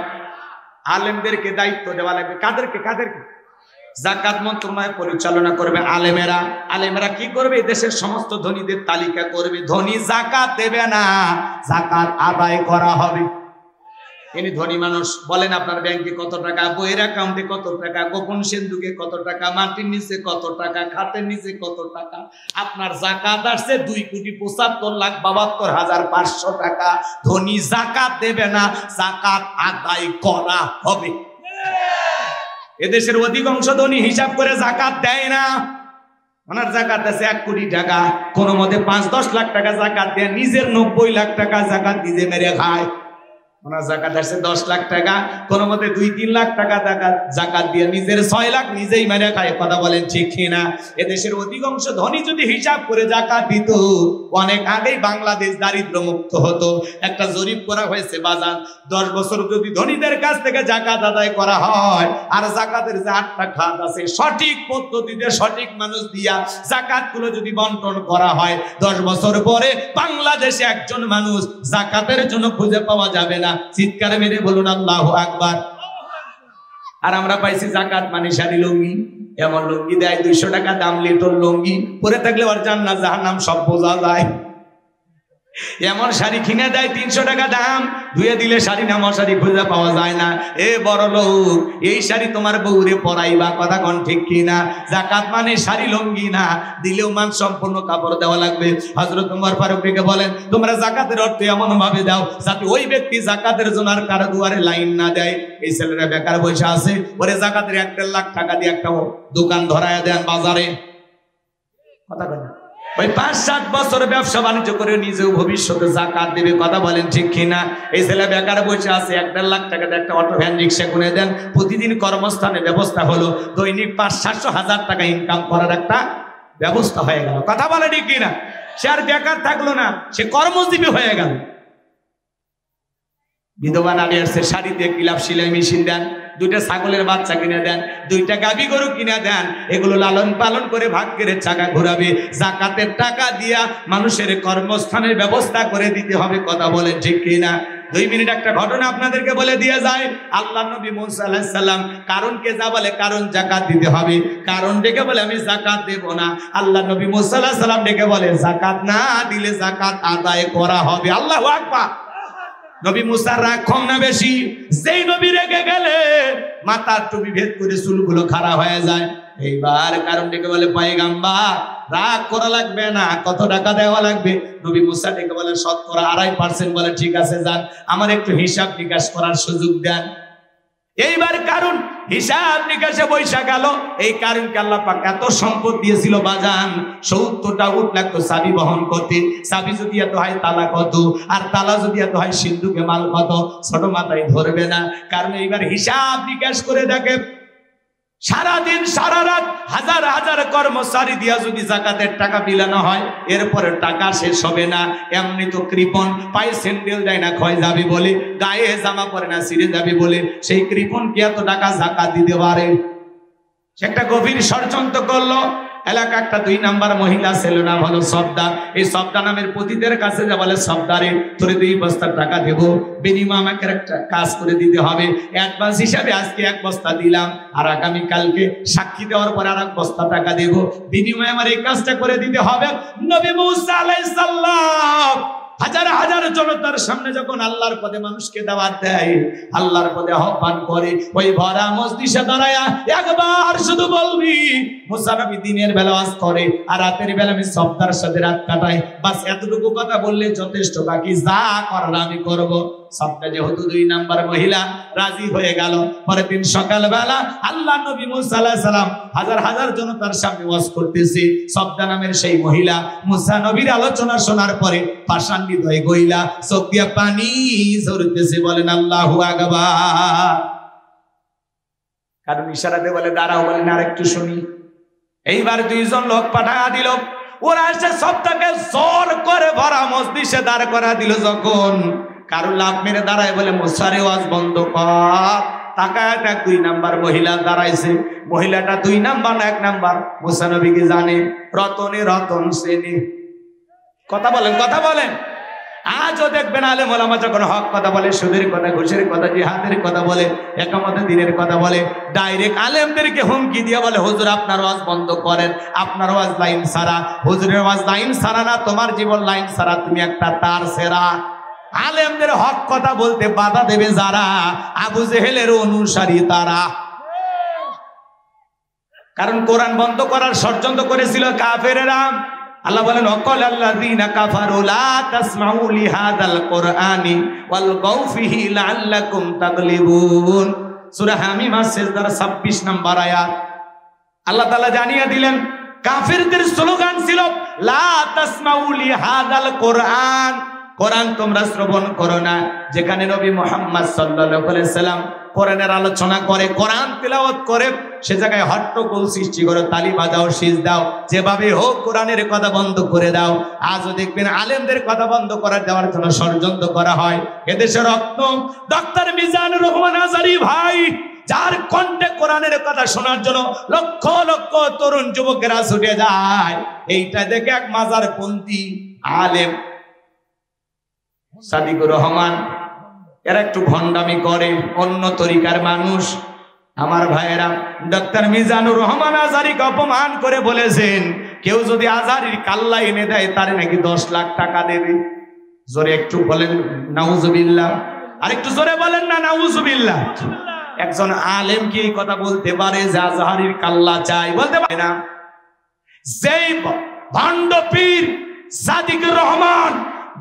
আলেমদেরকে দায়িত্ব দেওয়া লাগবে। কাদেরকে? কাদেরকে? যাকাত মন্ত্রণালয় পরিচালনা করবে আলেমেরা। আলেমেরা কি করবে? দেশের সমস্ত ধনীদের তালিকা করবে। ধনী যাকাত দেবে না, যাকাত আদায় করা হবে। ইনি ধনী মানুষ, বলেন আপনার ব্যাংকে কত টাকা, বইয়ের অ্যাকাউন্টে কত টাকা, গোপন সিন্ধুকে কত টাকা, মাটির নিচে কত টাকা, খাতের নিচে কত টাকা। আপনার যাকাত আসছে 2,75,72,500 টাকা। ধনী যাকাত দেবে না, যাকাত আদায় করা হবে। এদেশের অধিকাংশ ধনী হিসাব করে যাকাত দেয় না। ওনার যাকাত আছে 1 কোটি টাকা, কোনো মতে 5-10 লাখ টাকা যাকাত দেয়, নিজের 90 লাখ টাকা যাকাত নিজে মেরে খায়। ওনার যাকাত আছে 10 লাখ টাকা, কোনো মতে 2-3 লাখ টাকা যাকাত দিয়ে নিজের 6 লাখ নিজেই মেরে খায়। কথা বলেন ঠিক কিনা? এদেশের অধিকাংশ ধনী যদি হিসাব করে যাকাত দিত, অনেক আগেই বাংলাদেশ দারিদ্র মুক্ত হতো। একটা জরিপ করা হয়েছে বাজার, 10 বছর যদি ধনীদের কাছ থেকে যাকাত আদায় করা হয়, আর যাকাতের যে 8টা খাত আছে সঠিক পদ্ধতিতে সঠিক মানুষ দিয়া যাকাত গুলো যদি বন্টন করা হয়, 10 বছর পরে বাংলাদেশে একজন মানুষ যাকাতের জন্য খুঁজে পাওয়া যাবে না। চিৎকার মেরে বলুন আল্লাহু আকবার। আর আমরা পাইছি যাকাত মানে শাড়ি লুঙ্গি। এমন লুঙ্গি দেয় 200 টাকা দাম লিটর লুঙ্গি, পরে থাকলে ওর জান্নাত জাহান্নাম সব বোঝা যায়। এমন শাড়ি কিনে দেয় 300 টাকা দাম, ধুয়ে দিলে শাড়ি না মশারি খুঁজে পাওয়া যায় না। এ বড় লোক, এই শাড়ি তোমার বউরে পরাইবা, কথা কোন ঠিক কিনা? যাকাত মানে শাড়ি লঙ্গি না, দিলেও মান সম্পূর্ণ কাপড় দেওয়া লাগবে। হযরত ওমর ফারুক কে বলেন, তোমরা যাকাতের অর্থ এমন ভাবে দাও যাতে ওই ব্যক্তি যাকাতের জন্য আর কারো দুয়ারে লাইন না দেয়। এই ছেলেরা বেকার বসে আছে, ওরে যাকাতের 1.5 লাখ টাকা দিয়ে একটা দোকান ধরায় দেন বাজারে, কথা বলেন। ওই 5-7 বছর ব্যবসা বাণিজ্য করে নিজেও ভবিষ্যতে যাকাত দেবে, কথা বলেন ঠিক কিনা? এই ছেলে বেকার বসে আছে, 1.5 লাখ টাকা দিয়ে একটা অটো ভ্যান রিক্সা কিনে দেন, প্রতিদিন কর্মস্থানের ব্যবস্থা হলো, দৈনিক 500-700 টাকা ইনকাম করার একটা ব্যবস্থা হয়ে গেল, কথা বলে ঠিক কিনা? সে আর বেকার থাকলো না, সে কর্মজীবী হয়ে গেল। বিধবা নারী আসছে, শাড়ি দিয়ে কিলাপ সেলাই মেশিন দেন, 2টা ছাগলের বাচ্চা কিনে দেন, 2টা গাভী গরু কিনে দেন, এগুলো লালন পালন করে ভাগ্যের চাকা ঘোরাবে। যাকাতের টাকা দিয়া মানুষের কর্মস্থানের ব্যবস্থা করে দিতে হবে, কথা বলেন ঠিক কিনা? 2 মিনিট একটা ঘটনা আপনাদেরকে বলে দিয়ে যায়। আল্লাহ নবী মুসা আলাইহিস সালাম কারণকে যা বলে, কারণ যাকাত দিতে হবে, কারণ ডেকে বলে আমি যাকাত দেব না। আল্লাহ নবী মুসা আলাইহিস সালাম ডেকে বলে যাকাত না দিলে যাকাত আদায় করা হবে। আল্লাহু আকবার। নবী মুসার রাগ কম না বেশি? যেই নবী রেগে গেলে মাথার টুপি ভেদ করে চুলগুলো খাড়া হয়ে যায়। এইবার কারণ ডেকে বলে পয়গাম্বার রাগ করা লাগবে না, কত টাকা দেওয়া লাগবে? নবী মুসা ডেকে বলে 2.5% বলে ঠিক আছে যান, আমার একটু হিসাব নিকাশ করার সুযোগ দেন। এইবার কারণ হিসাব নিকাশে বৈশা গেল। এই কারণকে আল্লাহ পাক এত সম্পদ দিয়েছিল বাজান, 70টা উট লাগতো চাবি বহন করতে। চাবি যদি এত হয় তালা কত, আর তালা যদি এত হয় সিন্ধুকে মাল কত, ছোট মাথায় ধরবে না। কারণ এইবার হিসাব নিকাশ করে দেখে সারাদিন সারা রাত হাজার হাজার কর্মচারী দিয়া যদি যাকাতের টাকা বিলানো হয়, এরপরে টাকা শেষ হবে না। এমনি তো কৃপণ, পায়ে স্যান্ডেল দেয় না ক্ষয় যাবে বলে, গায়ে জামা পরে না ছিঁড়ে যাবে বলে, সেই কৃপণ কি এত টাকা যাকাত দিতে পারে? সে একটা গভীর ষড়যন্ত্র করলো। এলাকা একটা 2 নাম্বার মহিলা ছিল, নাম হলো সবদা। এই সবদা নামের পতিদের কাছে যা বলে, সবদারে তোরে 2 বস্তা টাকা দেবো, বিনিময়ে আমাকে একটা কাজ করে দিতে হবে। অ্যাডভান্স হিসাবে আজকে 1 বস্তা দিলাম, আর আগামী কালকে সাক্ষী দেওয়ার পরে আর 1 বস্তা টাকা দেবো, বিনিময়ে আমার এই কাজটা করে দিতে হবে। নবী মুসা আলাইহিস সালাম হাজার হাজার জনতার সামনে যখন আল্লাহর পথে মানুষকে দাওয়াত দেয়, আল্লাহর পথে আহ্বান করে, ওই ভরা মজলিসে দাঁড়ায়া একবার শুধু বলবি মুসা নবী দিনের বেলা ওয়াজ করে আর রাতের বেলা আমি সবদার সাথে রাত কাটাই, বাস এতটুকু কথা বললে যথেষ্ট, বাকি যা করার আমি করব। সবটা যেহেতু 2 নাম্বার মহিলা রাজি হয়ে গেল। পরের দিন সকালবেলা আল্লাহ নবী মুসা আলাইহিস সালাম হাজার হাজার জনতার সামনে ওয়াজ করতেছে। সবদা নামের সেই মহিলা মুসা নবীর আলোচনা শোনার পরে পাষাণ হৃদয় গইলা চোখ দিয়া পানি ঝরতেছে, বলেন আল্লাহু আকবার। কারণ ইশারাতে বলে দাঁড়াও, বলেন আর একটু শুনি। এইবার 2 জন লোক পাঠা দিল, ওরা এসে সবটাকে জোর করে ভরা মজলিসে দাঁড় করা দিল। যখন কারো লাভ মেরে দাঁড়ায় বলে মুসারে ওয়াজ বন্ধ কর, তাকায় 2 নাম্বার মহিলা দাঁড়াইছে। মহিলাটা 2 নাম্বার না 1 নাম্বার? মুসা নবী কি জানে? রতনে রতন শ্রেণী, কথা বলেন, কথা বলেন। আজও দেখবেন আলেম ওলামা যখন হক কথা বলে, সুদের কথা, ঘুষের কথা, জিহাদের কথা বলে, একামতে দিনের কথা বলে, ডাইরেক্ট আলেমদেরকে হুমকি দিয়ে বলে হুজুর আপনার ওয়াজ বন্ধ করেন, আপনার ওয়াজ লাইন সারা। হুজুরের ওয়াজ লাইন সারা না, তোমার জীবন লাইন সারা, তুমি একটা তার সেরা। আলেমদের হক কথা বলতে বাধা দেবে যারা, আবু জেহেলের অনুসারী তারা। কারণ কোরআন বন্ধ করার ষড়যন্ত্র করেছিল কাফেরেরা। আল্লাহ বলেন ওয়াকাল আল্লাযীনা কাফারু লা তাসমাউ লিহাযাল কুরআনি ওয়ালগাউ ফিহি লাআল্লাকুম তাগলিবুন। সূরা হামিম সিজদার 26 নম্বর আয়াত। আল্লাহ তাআলা জানিয়ে দিলেন কাফেরদের স্লোগান ছিল লা তাসমাউ লিহাযাল কুরআন, কোরআন তোমরা শ্রবণ করো না। যেখানে নবী মুহাম্মদ সাল্লাল্লাহু আলাইহি সাল্লাম কোরআনের আলোচনা করে, কোরআন তেলাওয়াত করে, সে জায়গায় হট্টগোল সৃষ্টি করো, তালি বাজাও, সিজ দাও, যেভাবে হোক কোরআনের কথা বন্ধ করে দাও। আজও দেখবেন আলেমদের কথা বন্ধ করা দেওয়ার জন্য ষড়যন্ত্র করা হয়। এদেশের রত্ন ডক্টর মিজানুর রহমান আজারি ভাই, যার কণ্ঠে কোরআনের কথা শোনার জন্য লক্ষ লক্ষ তরুণ যুবকেরা ছুটে যায়, এইটা দেখে এক মাজারপন্থী আলেম সাদিকুর রহমান, এরা একটু ভণ্ডামি করে, অন্য তরিকার মানুষ। আমার ভাইয়েরা, ডক্টর মিজানুর রহমান আজারিকে অপমান করে বলেছেন কেউ যদি আজারির কাল্লা এনে দেয় তারে নাকি 10 লাখ টাকা দেবে। জোরে একটু বলেন নাউজুবিল্লাহ, আর একটু জোরে বলেন না নাউজুবিল্লাহ। একজন আলেম কি এই কথা বলতে পারে যে আজহারীর কাল্লা চাই? বলতে পারে না। যেই ভণ্ড পীর সাদিকুর রহমান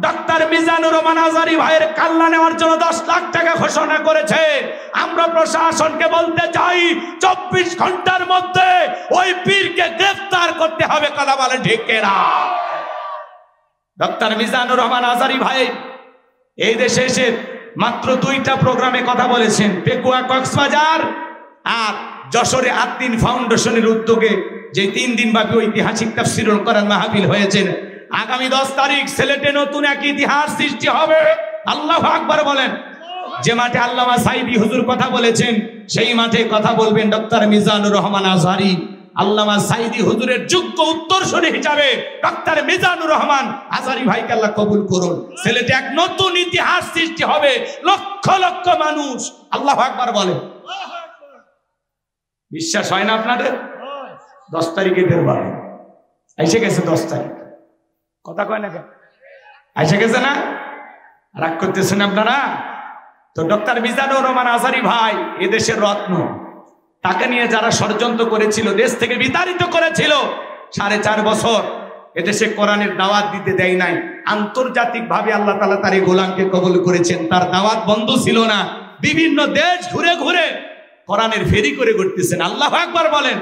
ডক্টর মিজানুর রহমান আজহারী ভাইয়ের কাল্লা নেওয়ার জন্য 10 লাখ টাকা ঘোষণা করেছে, আমরা প্রশাসনকে বলতে চাই 24 ঘন্টার মধ্যে ওই পীরকে গ্রেফতার করতে হবে। কথা বলেন ঠিক কিনা? ডক্টর মিজানুর রহমান আজহারী ভাই এই দেশে এসে মাত্র 2টা প্রোগ্রামে কথা বলেছেন, পেকুয়া কক্সবাজার আর যশোরে আদ্দিন ফাউন্ডেশনের উদ্যোগে যে 3 দিন ব্যাপী ঐতিহাসিক তাফসীরুল কোরআন মাহফিল হয়েছে। আগামী 10 তারিখ সিলেটে নতুন এক ইতিহাস সৃষ্টি হবে। আল্লাহু আকবার বলেন। যে মাঠে আল্লামা সাঈদী হুজুর কথা বলেছেন সেই মাঠে কথা বলবেন ডক্টর মিজানুর রহমান আজহারী। আল্লামা সাঈদী হুজুরের যোগ্য উত্তরসূরি হিসাবে ডক্টর মিজানুর রহমান আজহারী ভাইকে আল্লাহ কবুল করুন। সিলেটে এক নতুন ইতিহাস সৃষ্টি হবে, লক্ষ লক্ষ মানুষ। আল্লাহু আকবার বলেন। বিশ্বাস হয় না আপনাদের? 10 তারিখে দেওয়ার এসে গেছে। 10 তারিখ কথা কয় না কেন? এসে গেছে না? রাগ করতেছেন আপনারা? তো ডক্টর মিজানুর রহমান আজহারী ভাই এদেশের রত্ন। তাকে নিয়ে যারা ষড়যন্ত্র করেছিল, দেশ থেকে বিতাড়িত করেছিল, 4.5 বছর এদেশে কোরআনের দাওয়াত দিতে দেয় নাই। আন্তর্জাতিক ভাবে আল্লাহ তাআলা তার এই গোলামকে কবুল করেছেন। তার দাওয়াত বন্ধ ছিল না। বিভিন্ন দেশ ঘুরে ঘুরে কোরআনের ফেরি করে ঘুরতেছেন। আল্লাহু আকবার বলেন।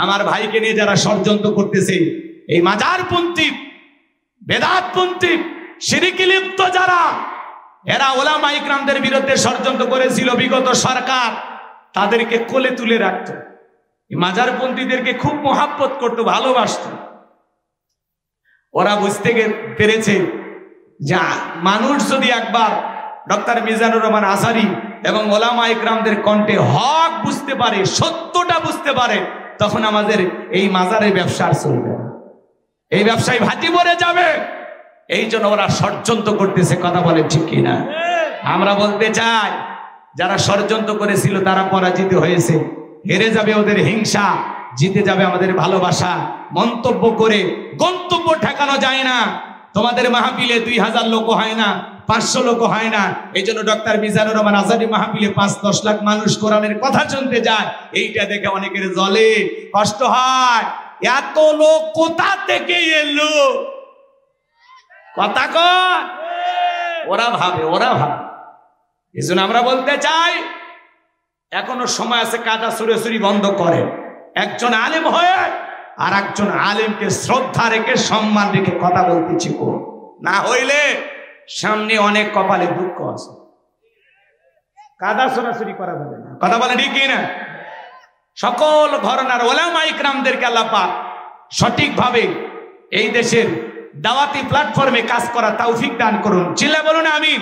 আমার ভাইকে নিয়ে যারা ষড়যন্ত্র করতেছে, এই মাজারপন্থী, বেদাতপন্থী, শিরকে লিপ্ত যারা, এরা ওলামা ইকরামদের বিরুদ্ধে ষড়যন্ত্র করেছিল। বিগত সরকার তাদেরকে কোলে তুলে রাখত, মাজারপন্থীদেরকে খুব মোহাব্বত করত, ভালোবাসত। ওরা বুঝতে পেরেছে যে মানুষ যদি একবার ডক্টর মিজানুর রহমান আজহারী এবং ওলামা ইকরামদের কণ্ঠে হক বুঝতে পারে, সত্যটা বুঝতে পারে, তখন আমাদের এই মাজারের ব্যবসা আর চলবে না, এই ব্যবসায় ভাটি পড়ে যাবে। এই জন্য ওরা ষড়যন্ত্র করতেছে। কথা বলে ঠিক কিনা? আমরা বলতে চাই যারা ষড়যন্ত্র করেছিল তারা পরাজিত হয়েছে। হেরে যাবে ওদের হিংসা, জিতে যাবে আমাদের ভালোবাসা। মন্তব্য করে গন্তব্য ঠেকানো যায় না। তোমাদের মাহফিলে 2000 লোক হয় না, 500 লোক হয় না। এই জন্য ডক্টর মিজানুর রহমান আজহারী মাহফিলে 5-10 লাখ মানুষ কোরআনের কথা শুনতে যায়। এইটা দেখে অনেকের জ্বলে, কষ্ট হয়। এত লোক কোথা থেকে এলো? কথা কয় ওরা ভাবে। এই জন্য আমরা বলতে চাই এখনো সময় আছে, কাটা ছুড়ে বন্ধ করে। একজন আলেম হয়ে আর একজন আলেমকে শ্রদ্ধা রেখে সম্মান রেখে কথা বলতেছি, না হইলে সামনে অনেক কপালে দুঃখ আছে। কাদা ছোড়াছুরি করা যাবে না। কথা বলে ঠিক না? সকল ঘরানার ওলামা ইকরামদেরকে আল্লাহ পাক সঠিকভাবে এই দেশের দাওয়াতি প্ল্যাটফর্মে কাজ করা তৌফিক দান করুন। চিল্লা বলুন আমিন।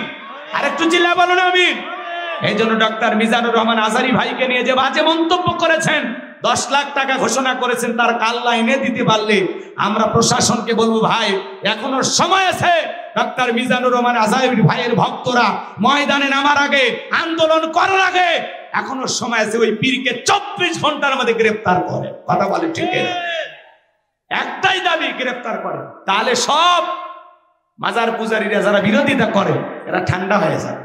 আর একটু চিল্লা বলুন আমিন। এই জন্য ডক্টর মিজানুর রহমান আজহারী ভাইকে নিয়ে যে বাজে মন্তব্য করেছেন, 10 লাখ টাকা ঘোষণা করেছেন, তার কাল্লা এনে দিতে পারলে আমরা প্রশাসনকে বলবো, ভাই এখনো সময় আছে। ডক্টর মিজানুর রহমান আজহারী ভাইয়ের ভক্তরা ময়দানে নামার আগে, আন্দোলন করার আগে এখনো সময় আছে। ওই পীরকে 24 ঘন্টার মধ্যে গ্রেফতার করে। কথা বলে ঠিক না? একটাই দাবি, গ্রেফতার করে। তাহলে সব মাজার পূজারীরা যারা বিরোধিতা করে এরা ঠান্ডা হয়ে যাবে।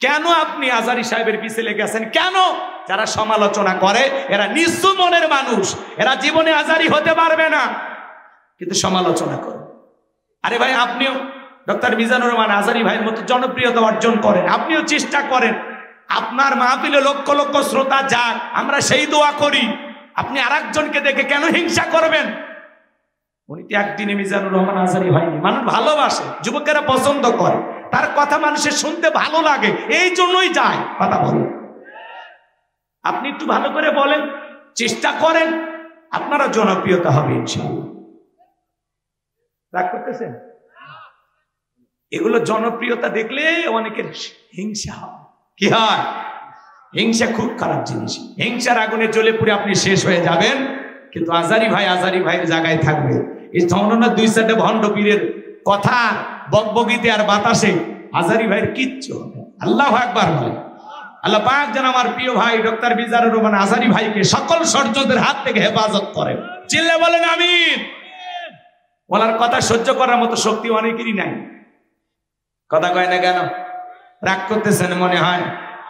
কেন আপনি আজহারী সাহেবের পিছে লেগেছেন? কেন? যারা সমালোচনা করে এরা নিচু মনের মানুষ, এরা জীবনে আজহারী হতে পারবে না, কিন্তু সমালোচনা করে। আরে ভাই, আপনিও ডক্টর মিজানুর রহমান আজহারী ভাইয়ের মতো জনপ্রিয়তা অর্জন করেন, আপনিও চেষ্টা করেন আপনার মাহফিলে লক্ষ লক্ষ শ্রোতা যাক, আমরা সেই দোয়া করি। আপনি আরেকজনকে দেখে কেন হিংসা করবেন? উনি তো একদিনে মিজানুর রহমান আজহারী ভাই মানুষ ভালোবাসে, যুবকেরা পছন্দ করে, তার কথা মানুষের শুনতে ভালো লাগে, এই জন্যই যায়। কথা বলেন, আপনি একটু ভালো করে বলেন, চেষ্টা করেন, আপনারা জনপ্রিয়তা হবে ইনশাআল্লাহ। রাগ করতেছেন? এগুলো জনপ্রিয়তা দেখলে অনেকের হিংসা হয়। কি হয়? হিংসা খুব খারাপ জিনিস। হিংসার আগুনে জ্বলে পুড়ে আপনি শেষ হয়ে যাবেন, কিন্তু আজহারী ভাইয়ের জায়গায় থাকবে। এই ধরনের 2-4টা ভণ্ড পীরের কথা বকবকিতে আর বাতাসে আজহারী ভাইয়ের কিচ্ছু হবে। আল্লাহু আকবার বলেন। আল্লাহ পাক যেন আমার প্রিয় ভাই ডক্টর মিজানুর রহমান আজহারী ভাইকে সকল ষড়যন্ত্রের হাত থেকে হেফাজত করেন। চিল্লে বলেন আমিন। ওনার কথা সহ্য করার মতো শক্তি অনেকেরই নাই। কথা কয় না কেন? রাগ করতেছেন মনে হয়।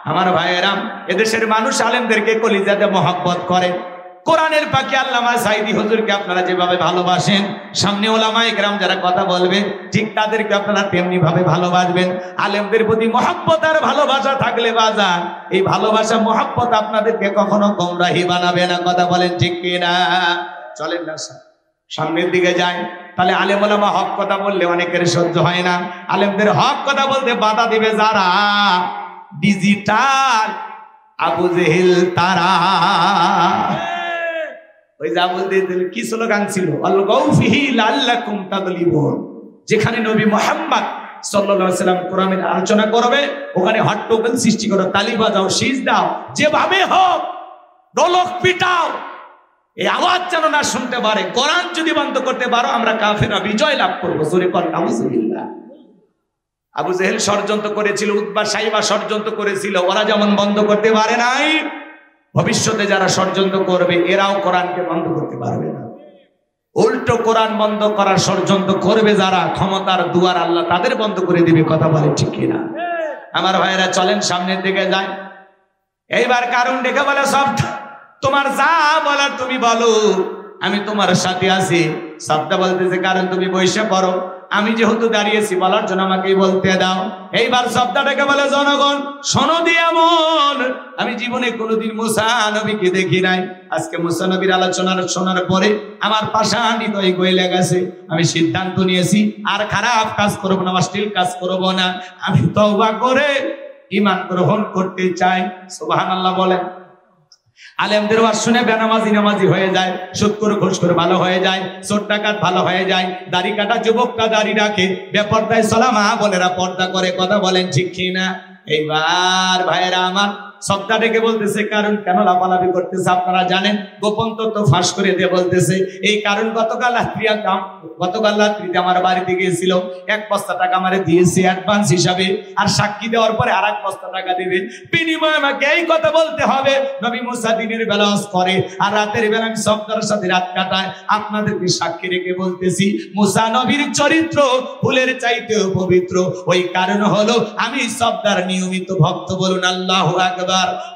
আমার ভাইয়েরাম, এদেশের মানুষ আলেমদেরকে কলিজাতে মহব্বত করে। কোরআনের পাখি আল্লামা সাঈদী হুজুরকে আপনারা যেভাবে ভালোবাসেন, সামনে ওলামায়ে কেরাম যারা কথা বলবে ঠিক তাদেরকে আপনারা তেমনি ভাবে ভালোবাসবেন। আলেমদের প্রতি মহব্বত আর ভালোবাসা থাকলে বাজান, এই ভালোবাসা মহব্বত আপনাদেরকে কখনো গোমরাহি বানাবে না। কথা বলেন ঠিক কিনা? চলেন না সামনের দিকে যায়। তাহলে আলেম ওলামা হক কথা বললে অনেকের সহ্য হয় না। আলেমদের হক কথা বলতে বাধা দিবে যারা ডিজিটাল আবু জেহেল তারা। ওই যে আবু জেহেল কি স্লোগান ছিল? আলগাউ ফিহি লাআল্লাকুম তাগলিবুন। যেখানে নবী মুহাম্মদ সাল্লাল্লাহু আলাইহি ওয়াসাল্লাম কোরআনের আলোচনা করবে, ওখানে হট্টগোল সৃষ্টি করো, তালি বাজাও, শীষ দাও, যেভাবে হোক ঢোলক পিটাও, এই আওয়াজ যেন না শুনতে পারে। কোরআন যদি বন্ধ করতে পারো, আমরা কাফেররা বিজয় লাভ করবো। জোরে কর নাউজুবিল্লাহ। আবু জেহেল ষড়যন্ত্র করেছিল, উতবা সাইবা ষড়যন্ত্র করেছিল, ওরা যেমন বন্ধ করতে পারে নাই, ভবিষ্যতে যারা ষড়যন্ত্র করবে এরাও কোরআনকে বন্ধ করতে পারবে না। উল্টো কোরআন বন্ধ করার ষড়যন্ত্র করবে যারা, ক্ষমতার দুয়ার আল্লাহ তাদের বন্ধ করে দিবে। কথা বলে ঠিক কিনা? আমার ভাইয়েরা চলেন সামনের দিকে যায়। এইবার কারণ ডেকে বলে, সব তোমার যা বলার তুমি বলো, আমি তোমার সাথে আছি। সবটা বলতেছে কারণ তুমি বসে পড়ো, আমি যেহেতু দাঁড়িয়েছি বলার জন্য আমাকেই বলতে দাও। এইবার শব্দটাকে বলে, জনগণ শোনো দিয়ে এমন, আমি জীবনে কোনোদিন মুসা নবীকে দেখি নাই। আজকে মুসা নবীর আলোচনা শোনার পরে আমার পাষাণ হৃদয় গলে গেছে। আমি সিদ্ধান্ত নিয়েছি আর খারাপ কাজ করবো না, অশ্লীল কাজ করবো না। আমি তওবা করে ঈমান গ্রহণ করতে চাই। সুবহানাল্লাহ বলেন। আলেমদের ওয়াজ শুনে বেনামাজি নামাজি হয়ে যায়, সুদখোর ঘুষখোর ভালো হয়ে যায়, চোর ডাকাত ভালো হয়ে যায়, দাড়ি কাটা যুবকটা দাড়ি রাখে, বেপরদায় চলা মা বোনেরা পর্দা করে। কথা বলেন ঠিক কিনা? এইবার ভাইয়েরা আমার, সবটা ডেকে বলতেছে কারণ কেন লাফালাফি করতেছে আপনারা জানেন। গোপন তথ্য ফাঁস করে দিয়ে বলতেছে এই কারণ গতকাল রাত্রিতে আমার বাড়িতে গিয়েছিল, 1 বস্তা টাকা আমারে দিয়েছে অ্যাডভান্স হিসাবে, আর সাক্ষী দেওয়ার পরে আর 1 বস্তা টাকা দেবে। বিনিময়ে আমাকে এই কথা বলতে হবে, নবী মুসা দিনের বেলা ওয়াজ করে আর রাতের বেলা আমি সবটার সাথে রাত কাটায়। আপনাদেরকে সাক্ষী রেখে বলতেছি, মুসা নবীর চরিত্র ফুলের চাইতেও পবিত্র। ওই কারণ হলো আমি সবটার নিয়মিত ভক্ত। বলুন আল্লাহু আকবার।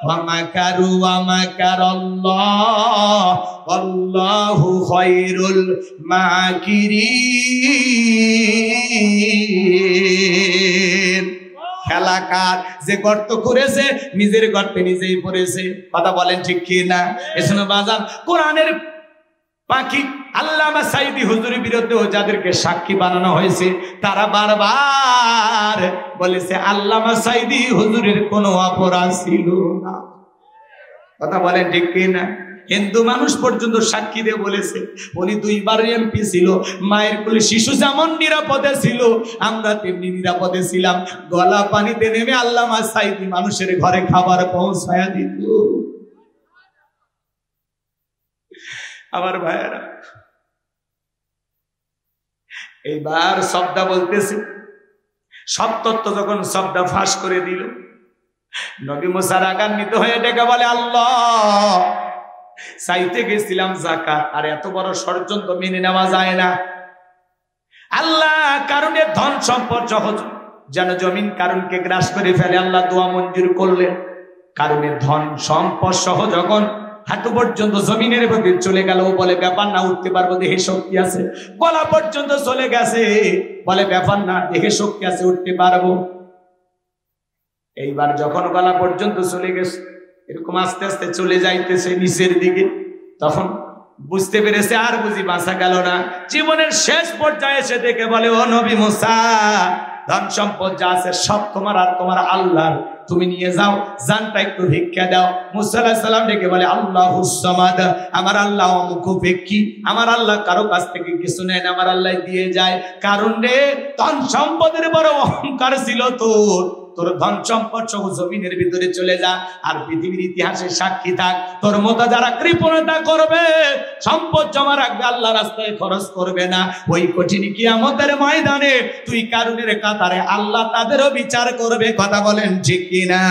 ওয়া মাকারু ওয়া মাকারাল্লাহ আল্লাহু খায়রুল মাকিরিন। খেলাকার যে গর্ত করেছে নিজের গর্তে নিজেই পড়েছে। কথা বলেন ঠিক কি না? এজন্য বাজান, কোরআনের পাখি আল্লামা সাঈদী হুজুরের বিরুদ্ধে যাদেরকে সাক্ষী বানানো হয়েছে তারা বারবার বলেছে আল্লামা সাঈদী হুজুরের কোনো অপরাধ ছিল না। কথা বলেন ঠিক কি না? হিন্দু মানুষ পর্যন্ত সাক্ষী দিয়ে বলেছে উনি 2 বার এমপি ছিল। মায়ের কোলে শিশু যেমন নিরাপদে ছিল, আমরা তেমনি নিরাপদে ছিলাম। গলা পানিতে নেমে আল্লামা সাঈদী মানুষের ঘরে খাবার পৌঁছায়া দিত। আমার ভাইয়েরা, এইবার শব্দা বলতেছে, সব তত্ত্ব যখন শব্দা ফাঁস করে দিল, নবী মুসা রাগান্বিত হয়ে ডেকে বলে, আল্লাহ, চাইতে গেছিলাম যাকাত, আর এত বড় ষড়যন্ত্র মেনে নেওয়া যায় না। আল্লাহ, কারণে ধন সম্পদ সহজ যেন জমিন কারণকে গ্রাস করে ফেলে। আল্লাহ দোয়া মঞ্জুর করলেন। কারণে ধন সম্পদ সহ যখন হাঁটু পর্যন্ত জমিনের মধ্যে চলে গেল, বলে ব্যাপার না, উঠতে পারবো, দেহে শক্তি আছে। গলা পর্যন্ত চলে গেছে, বলে ব্যাপার না, দেহে শক্তি আছে, উঠতে পারবো। এইবার যখন গলা পর্যন্ত চলে গেছে, এরকম আস্তে আস্তে চলে যাইতেছে নিচের দিকে, তখন বুঝতে পেরেছে আর বুঝি বাঁচা গেল না। জীবনের শেষ পর্যায়ে এসে দেখে বলে, ও নবী মুসা, ধন সম্পদ যা আছে সব তোমার আর তোমার আল্লাহর, তুমি নিয়ে যাও, জানটা একটু ভিক্ষা দাও। মুসা আলাইহিস সালাম ডেকে বলে, আল্লাহুস সামাদ, আমার আল্লাহ অমুখাপেক্ষী, আমার আল্লাহ কারো কাছ থেকে কিছু নেয় না, আমার আল্লাহ দিয়ে যায়। কারণ রে, ধন সম্পদের বড় অহংকার ছিল তোর, তোর ধন সম্পদ সহ জমিনের ভিতরে চলে যা, আর পৃথিবীর ইতিহাসে সাক্ষী থাক, তোর মতো যারা কৃপণতা করবে, সম্পদ জমা রাখবে, আল্লাহ রাস্তায় খরচ করবে না, ওই কঠিন কিয়ামতের ময়দানে তুই কারুনের কাতারে আল্লাহ তাদেরও বিচার করবে। কথা বলেন ঠিক কিনা?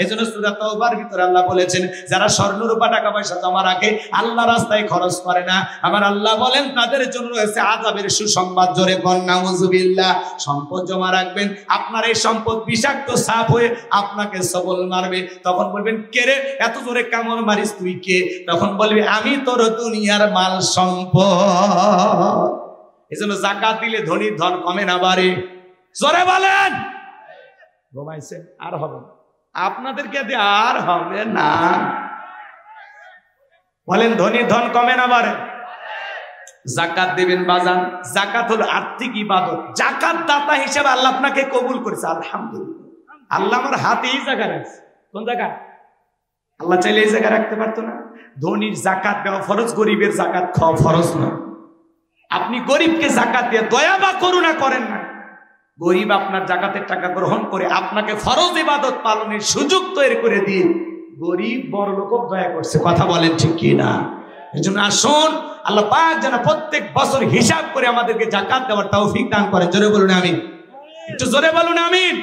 এজন্য সূরা তাওবার ভিতরে আল্লাহ বলেছেন, যারা স্বর্ণ রূপা টাকা পয়সা জমা রাখে, আল্লাহ রাস্তায় খরচ করে না, আমার আল্লাহ বলেন তাদের জন্য রয়েছে আযাবের সুসংবাদ। জোরে কোন নাউযুবিল্লাহ। সম্পদ জমা রাখবেন, আপনার এই সম্পদ বিষাক্ত সাপ হয়ে আপনাকে সবল মারবে, তখন বলবেন কে রে এত জোরে কামড় মারিস, তুই কে? তখন বলবি আমি তোর দুনিয়ার মাল সম্পদ। এজন্য যাকাত দিলে ধনীর ধন কমে না বাড়ে। জোরে বলেন। ঘুমাইছেন? আর হবে না, আপনাদেরকে দিয়ে আর হবে না। বলেন ধনীর ধন কমে না বাড়ে? যাকাত দেবেন বাজান, যাকাত হলো আর্থিক ইবাদত। যাকাত দাতা হিসেবে আল্লাহ আপনাকে কবুল করেছে, আলহামদুলিল্লাহ। আল্লাহ আমার হাতে এই জায়গা রাখছে। কোন জায়গা? আল্লাহ চাইলে এই জায়গা রাখতে পারতো না? ধনীর যাকাত দেওয়া ফরজ, গরিবের যাকাত খাওয়া ফরজ না। আপনি গরিবকে যাকাত দিয়ে দয়া বা করুণা করেন না, গরিব আপনার যাকাতের টাকা গ্রহণ করে আপনাকে ফরজ ইবাদত পালনের সুযোগ তৈরি করে দিয়ে গরিব বড় লোক দয়া করছে। কথা বলেন ঠিক কি না? এজন্য আসুন আল্লাহ পাক যেন প্রত্যেক বছর হিসাব করে আমাদেরকে যাকাত দেওয়ার তৌফিক দান করেন। জোরে বলুন আমিন। একটু জোরে বলুন আমিন।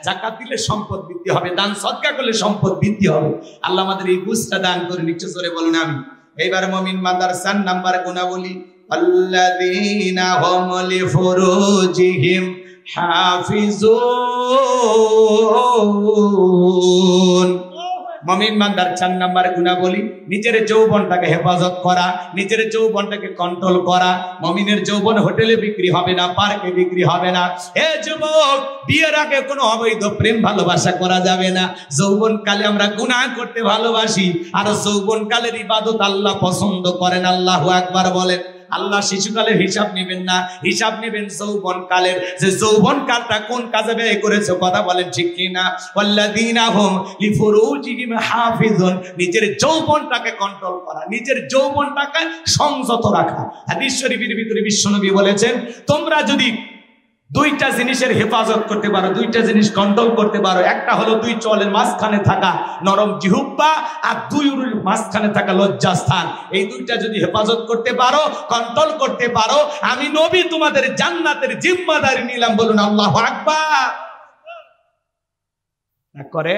যাকাত দিলে সম্পদ বৃদ্ধি হবে, দান সদকা করলে সম্পদ বৃদ্ধি হবে। আল্লাহ আমাদের এই বুঝটা দান করেন। একটু জোরে বলুন আমিন। এইবার মুমিন মাদ্রাসার নাম্বার গুণাবলী, আল্লাযীনা হুম লিফুরুজিহিম হাফিজুন। মুমিন বান্দার 4 নাম্বার গুণাবলী, নিজের যৌবনটাকে হেফাজত করা, নিজের যৌবনটাকে কন্ট্রোল করা। মুমিনের যৌবন হোটেলে বিক্রি হবে না, পার্কে বিক্রি হবে না। হে যুবক, বিয়ের আগে কোনো অবৈধ প্রেম ভালোবাসা করা যাবে না। যৌবনকালে আমরা গুনাহ করতে ভালোবাসি, আর যৌবনকালের ইবাদত আল্লাহ পছন্দ করেন। আল্লাহু আকবার বলেন। আল্লাহ শিশুকালের হিসাব নেবেন না, হিসাব নেবেন যৌবনকালের, যে যৌবনকালটা কোন কাজে ব্যয় করেছে। কথা বলেন ঠিক কিনা? ওয়াল্লাযীনা হুম লিফুরুজিহিম হাফিজুন। নিজের যৌবনটাকে কন্ট্রোল করা, নিজের যৌবনটাকে সংযত রাখা। হাদিস শরীফের ভিতরে বিশ্বনবী বলেছেন, তোমরা যদি 2টা জিনিসের হেফাজত করতে পারো, 2টা জিনিস কন্ট্রোল করতে পারো, একটা হলো 2 চলের মাঝখানে থাকা নরম জিহ্বা, আর 2 উরুর মাঝখানে থাকা লজ্জাস্থান। এই 2টা যদি হেফাজত করতে পারো, কন্ট্রোল করতে পারো, আমি নবী তোমাদের জান্নাতের জিম্মাদারি নিলাম। বলুন আল্লাহু আকবার। করে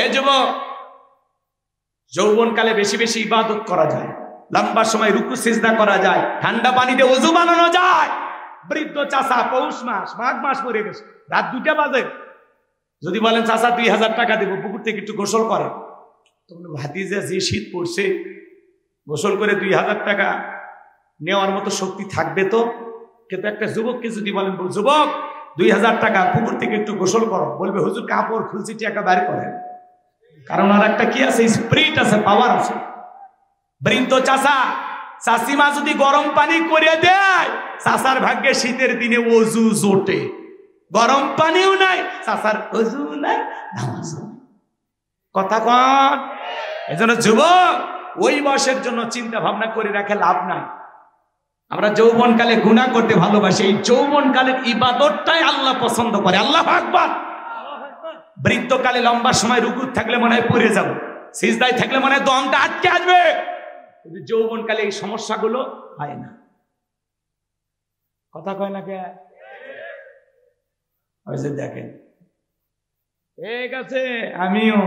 এ যুবক, যৌবনকালে বেশি বেশি ইবাদত করা যায়, লম্বা সময় রুকু সিজদা করা যায়, ঠান্ডা পানিতে ওযু বানানো যায়। বৃদ্ধ চাচা পৌষ মাস মাঘ মাস পরে গেছে, রাত 2টা বাজে, যদি বলেন চাচা 2000 টাকা দেবো, পুকুর থেকে একটু গোসল করে, তখন ভাতিজা যে শীত পড়ছে, গোসল করে 2000 টাকা নেওয়ার মতো শক্তি থাকবে তো? কিন্তু একটা যুবককে যদি বলেন, যুবক 2000 টাকা, পুকুর থেকে একটু গোসল করো, বলবে হুজুর কাপড় খুলছি, টাকা বাইর করেন। কারণ আর একটা কি আছে, স্পিরিট আছে, পাওয়ার আছে। বৃদ্ধ চাচা চাষিমা যদি গরম পানি করে দেয়, চাষার ভাগ্যে শীতের দিনে ওযু জোটে। গরম পানিও নাই, চাষার ওযু নাই, নামাজ নাই। কথা কন? এজন্য যুবক, ওই বয়সের জন্য চিন্তা ভাবনা করে রাখে লাভ নাই। আমরা যৌবনকালে গুনাহ করতে ভালোবাসি, এই যৌবনকালের ইবাদতটাই আল্লাহ পছন্দ করে। আল্লাহু আকবার। বৃদ্ধকালে লম্বা সময় রুকু থাকলে মনে হয় পড়ে যাব, সিজদায় থাকলে মনে হয় দমটা আটকে আসবে। কিন্তু যৌবনকালে এই সমস্যাগুলো হয় না। কথা কয় না কে? ওই যে দেখেন, ঠিক আছে, আমিও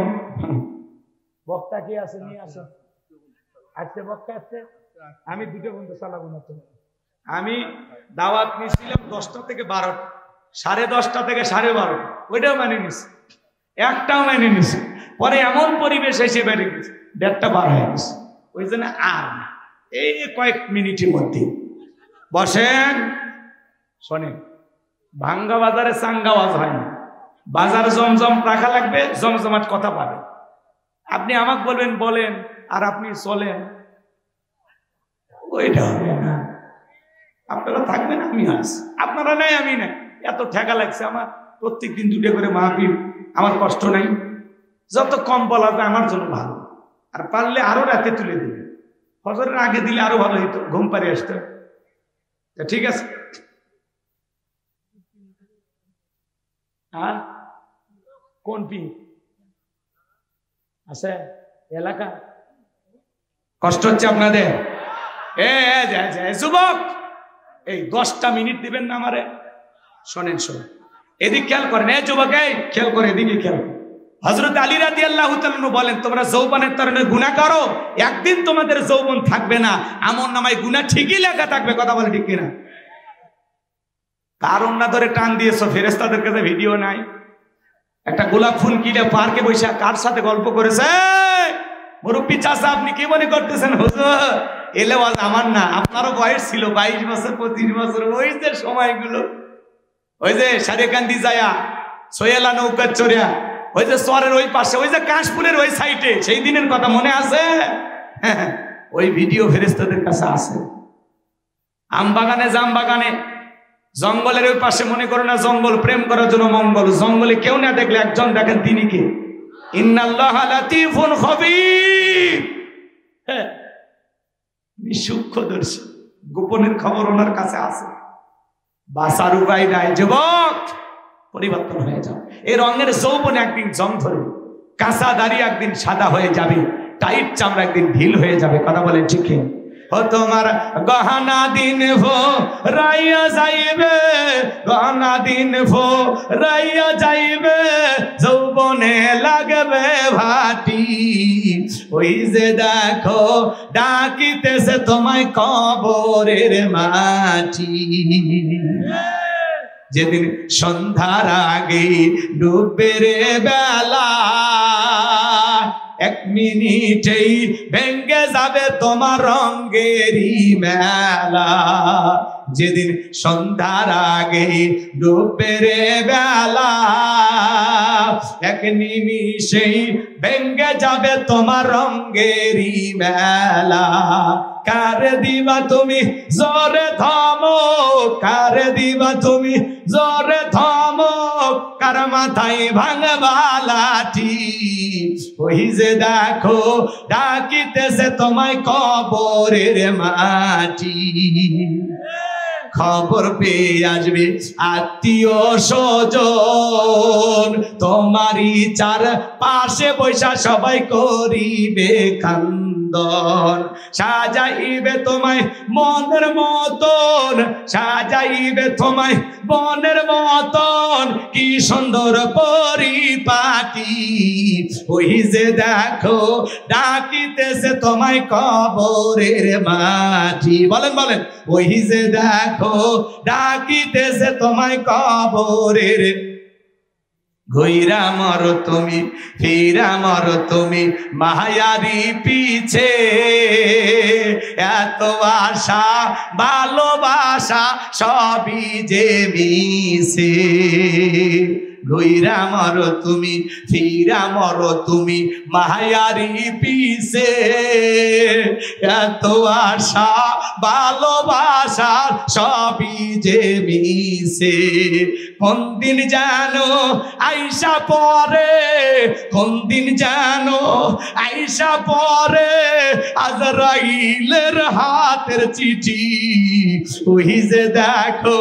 বক্তা কি আছে নিয়ে আসো, আসছে বক্তা আসছে। আমি 2টা বন্ধু চালাবো না তো। আমি দাওয়াত নিয়েছিলাম 10টা থেকে 12টা, 10:30 থেকে 12:30, ওইটাও মানে নিছি, একটাও মানে নিছি। পরে এমন পরিবেশ এসে বেড়ে গেছে, 1:30 বার হয়ে গেছে। ওই জন্য আর এই কয়েক মিনিটের মধ্যে বসেন। শোনেন, ভাঙ্গা বাজারে চাঙ্গা আওয়াজ হয় না, বাজার জমজম রাখা লাগবে, জমজমাট কথা পাবে। আপনি আমাকে বলবেন বলেন, আর আপনি চলেন, ওইটা হবে না। আপনারা থাকবেন, আমি আছি, আপনারা নাই আমি নাই। এত ঠেকা লাগছে আমার, প্রত্যেকদিন 2টা করে মাহফিল, আমার কষ্ট নাই। যত কম বলা যায় আমার জন্য ভালো, আর পারলে আরো রাতে তুলে দিবে, ফজরের আগে দিলে আরো ভালো হইতো, ঘুম পাড়িয়ে আসতে। ঠিক আছে, কোন পীর আছে এলাকা? কষ্ট হচ্ছে আপনাদের? যুবক, এই 10টা মিনিট দিবেন না আমারে? শোনেন এদিক খেয়াল করেন। যুবক খেয়াল করে, এদিকে খেয়াল করেন। হযরত আলী রাদিয়াল্লাহু তাআলা বলেন, তোমরা যৌবনের তরণে গুনাহ করো, একদিন তোমাদের যৌবন থাকবে না, আমলনামায় গুনাহ ঠিকই লেখা থাকবে। কথা বলে ঠিক কিনা? কারণ না ধরে টান দিয়েছো, ফেরেশতাদের কাছে ভিডিও নাই। একটা গোলাপ ফুল কিনে পার্কে বসে কার সাথে গল্প করেছে? মুরব্বী চাচা, আপনি কি মনে করতেছেন হুজুর? এলে আমার না, আপনারও বয়স ছিল 22 বছর 25 বছর। ওই যে সময়গুলো, ওই যে সারেকান্দি যায়া সোয়েলা নৌকা চড়িয়া ওই যে চরের ওই পাশে, ওই যে কাশফুলের ওই সাইডে, সেই দিনের কথা মনে আছে? ওই ভিডিও ফেরেশতাদের কাছে আছে। আম বাগানে, জাম বাগানে, জঙ্গলের ওই পাশে, মনে করো না জঙ্গল প্রেম করার জন্য মঙ্গল, জঙ্গলে কেউ না দেখলে একজন দেখেন, তিনি কে? ইন্নাল্লাহা লাতীফুন খবীর। সূক্ষ্মদর্শী, গোপনের খবর ওনার কাছে আছে। বাঁচার উপায় নাই। যুবক, পরিবর্তন হয়ে যাও। এই রঙের যৌবনে একদিন জং ধরবে, কাঁচা দাড়ি একদিন সাদা হয়ে যাবে, টাইট চামড়া একদিন ঢিল হয়ে যাবে। কথা বলেন ঠিক? ও তোমার গহনা দিন ভো রাইয়া যাইবে, গহনা দিন ভো রাইয়া যাইবে, যৌবনে লাগবে ভাটি। ওই যে দেখো ডাকিতেছে তোমায় কবরের মাটি। যেদিন সন্ধ্যার আগে ডুববে রে বেলা, 1 মিনিটেই ভেঙ্গে যাবে তোমার রঙেরই মেলা। যেদিন সন্ধ্যার আগে ডুববে রে বেলা, 1 নিমিষেই ভেঙ্গে যাবে তোমার রঙেরই মেলা। কারে দিবা তুমি জোরে ধমক, কারে দিবা তুমি জোরে ধমক, কার মাথায় ভাঙবা লাঠি। ওই যে দেখো ডাকিতেছে তোমায় কবরের মাটি। খবর পেয়ে আসবে আত্মীয় স্বজন, তোমারই চার পাশে বৈশা সবাই করিবে কান্দন। সাজাইবে তোমায় মনের মতন, সাজাইবে তোমায় মনের মতন, কি সুন্দর পরিপাটি। ওই যে দেখো ডাকিতেছে তোমায় কবরের মাটি। বলেন বলেন, ওই যে দেখো ডাকিতেছে তোমায় কবরের। ঘুইরা মর তুমি, ফিরা মর তুমি মায়ারি পিছে, এত আশা ভালোবাসা সবই যে মিশে। ঘুইরা মর তুমি, ফিরা মর তুমি মায়ারি পিছে, এত আশা ভালোবাসা সবই যে মিশে। কোন দিন জানো আইসা পরে, কোন দিন জানো আইসা পরে আজরাইলের হাতের চিঠি। ওই যে দেখো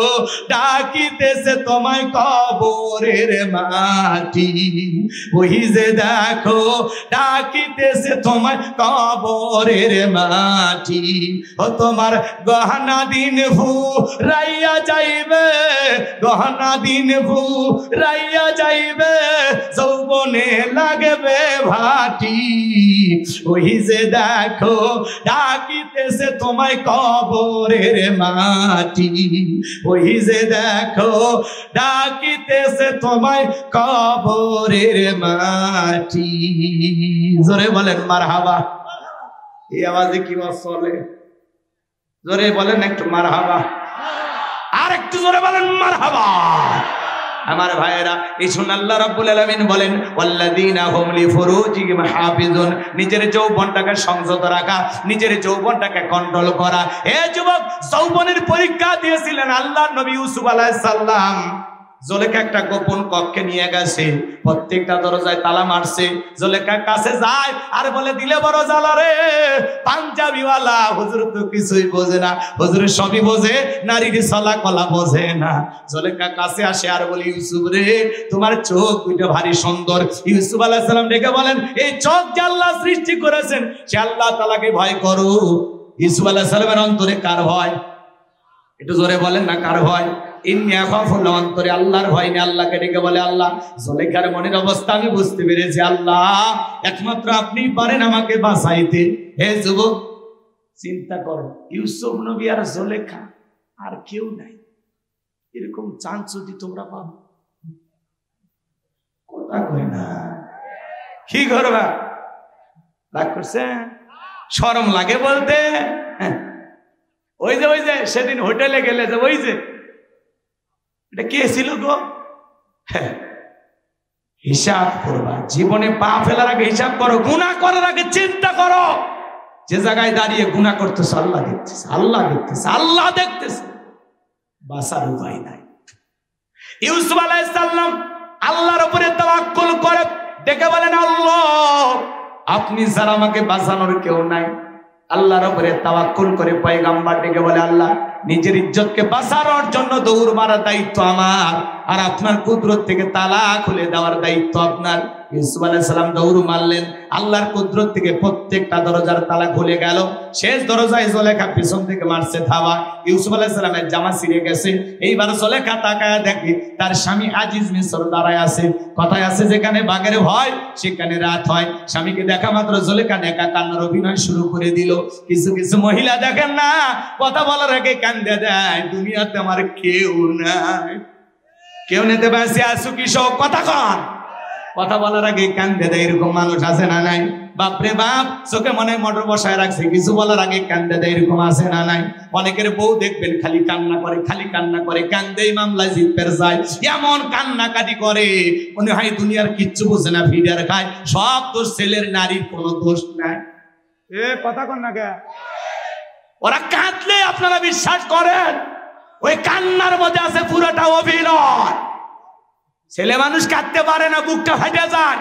ডাকিতেছে তোমায় কবরের মাটি। ওই যে দেখো ডাকিতেছে তোমায় কবরের মাটি। ও তোমার গহনা দিন ভু রাইয়া যাইবে, গহনা দিন ভু রাইয়া যাইবে, যৌবনে লাগবে ভাটি। ওই যে দেখো ডাকিতেছে তোমায় কবরের মাটি। ওই যে দেখো ডাকিতেছে তোমায় কবরের মাটি। জোরে বলেন মারহাবা। এই আওয়াজে কি চলে? জোরে বলেন একটু মারহাবা। আর একটু জোরে বলেন মারহাবা। আমার ভাইয়েরা, এই শুন আল্লাহ রাব্বুল আলামিন বলেন, ওয়াল্লাযীনা হুম লিফুরুজিহিম হাফিজুন। নিজের যৌবনটাকে সংযত রাখা, নিজের যৌবনটাকে কন্ট্রোল করা। এ যুবক, যৌবনের পরীক্ষা দিয়েছিলেন আল্লাহর নবী ইউসুফ আলাইহিস সালাম। জুলেখা একটা গোপন কক্ষে নিয়ে গেছে, প্রত্যেকটা দরজায় তালা মারছে। জুলেখার কাছে যায় আর বলে, দিলে বড় জ্বালা রে, পাঞ্জাবিওয়ালা হুজুর তো কিছুই বোঝে না, হুজুর সবই বোঝে, নারীর চলা কলা বোঝে না। জুলেখা কাছে আসে আর বলে, ইউসুফ রে, তোমার চোখ দুটো ভারী সুন্দর। ইউসুফ আলাইহিস সালাম ডেকে বলেন, এই চোখ যে আল্লাহ সৃষ্টি করেছেন সে আল্লাহ তাআলাকে ভয় করো। ইউসুফ আলাইহিস সালামের অন্তরে কার ভয়? একটু জোরে বলেন না, কার ভয়? অন্তরে আল্লাহর ভয় নেই। আল্লাহকে ডেকে বলে, আল্লাহ, জুলেখার মনের অবস্থা আমি বুঝতে পেরেছি, আল্লাহ একমাত্র আপনি পারেন আমাকে বাঁচাইতে। হে যুবক, চিন্তা করো, ইউসুফ নবী আর জুলেখা, আর কেউ নাই। এরকম চান্স যদি তোমরা পাবো, কথা কই না, কি করবা? রাগ করছে, শরম লাগে বলতে। ওই যে সেদিন হোটেলে গেলে যে ওই যে এটা কে ছিল গো? হিসাব করবা, জীবনে পা ফেলার আগে হিসাব করো, গুনাহ করার আগে চিন্তা করো। যে জায়গায় দাঁড়িয়ে গুনাহ করতেছ আল্লাহ দেখতেছে, আল্লাহ দেখতেছে, আল্লাহ দেখতেছে, বাঁচার উপায় নাই। ইউসুফ আলাইহিস সালাম আল্লাহর উপরে তাওয়াক্কুল করে ডেকে বলেন, আল্লাহ আপনি ছাড়া আমাকে বাঁচানোর কেউ নাই। আল্লাহর উপরে তাওয়াক্কুল করে পয়গম্বর ডেকে বলে, আল্লাহ নিজের ইজ্জতকে বাঁচানোর জন্য দৌড় মারার দায়িত্ব আমার, আর আপনার কুদরত থেকে তালা খুলে দেওয়ার দায়িত্ব আপনার। ইউসুফ আলাইহিস সালাম দৌড় মারলেন, আল্লাহর কুদরত থেকে প্রত্যেকটা দরজার তালা খুলে গেল। শেষ দরজায় জুলেখা পিছন থেকে মারছে ধাওয়া। ইউসুফ আলাইহিস সালামের জামা ছিঁড়ে গেছে। এইবার জুলেখা তাকায় দেখে তার স্বামী আজিজ মিসর দাঁড়ায় আছে। কথায় আছে, যেখানে বাঘের ভয় সেখানে রাত হয়। স্বামীকে দেখা মাত্র জুলেখা একা কান্নার অভিনয় শুরু করে দিল। কিছু কিছু মহিলা দেখেন না, কথা বলার আগে কান্দে দেয়, দুনিয়াতে আমার কেউ নাই, কেউ নিতে পারছে আসু কিসব, কথা কন, কথা বলার আগে কান্দে দেয়। এরকম মানুষ আছে না নাই? বাপরে বাপ, চোখে মনে মোটর বসায় রাখছে, কিছু বলার আগে কান্দে দেয়, এরকম আছে না নাই? অনেকের বউ দেখবেন খালি কান্না করে, খালি কান্না করে, কান্দেই মামলায় জিততে যায়, এমন কান্নাকাটি করে মনে হয় দুনিয়ার কিচ্ছু বোঝে না, ফিডার খায়। সব দোষ ছেলের, নারীর কোনো দোষ নাই। এ কথা কন না কে? ওরা কাঁদলে আপনারা বিশ্বাস করেন ওই কান্নার মধ্যে আছে পুরোটা অভিনয়। ছেলে মানুষ কাঁদতে পারে না, বুকটা ফাটে যায়,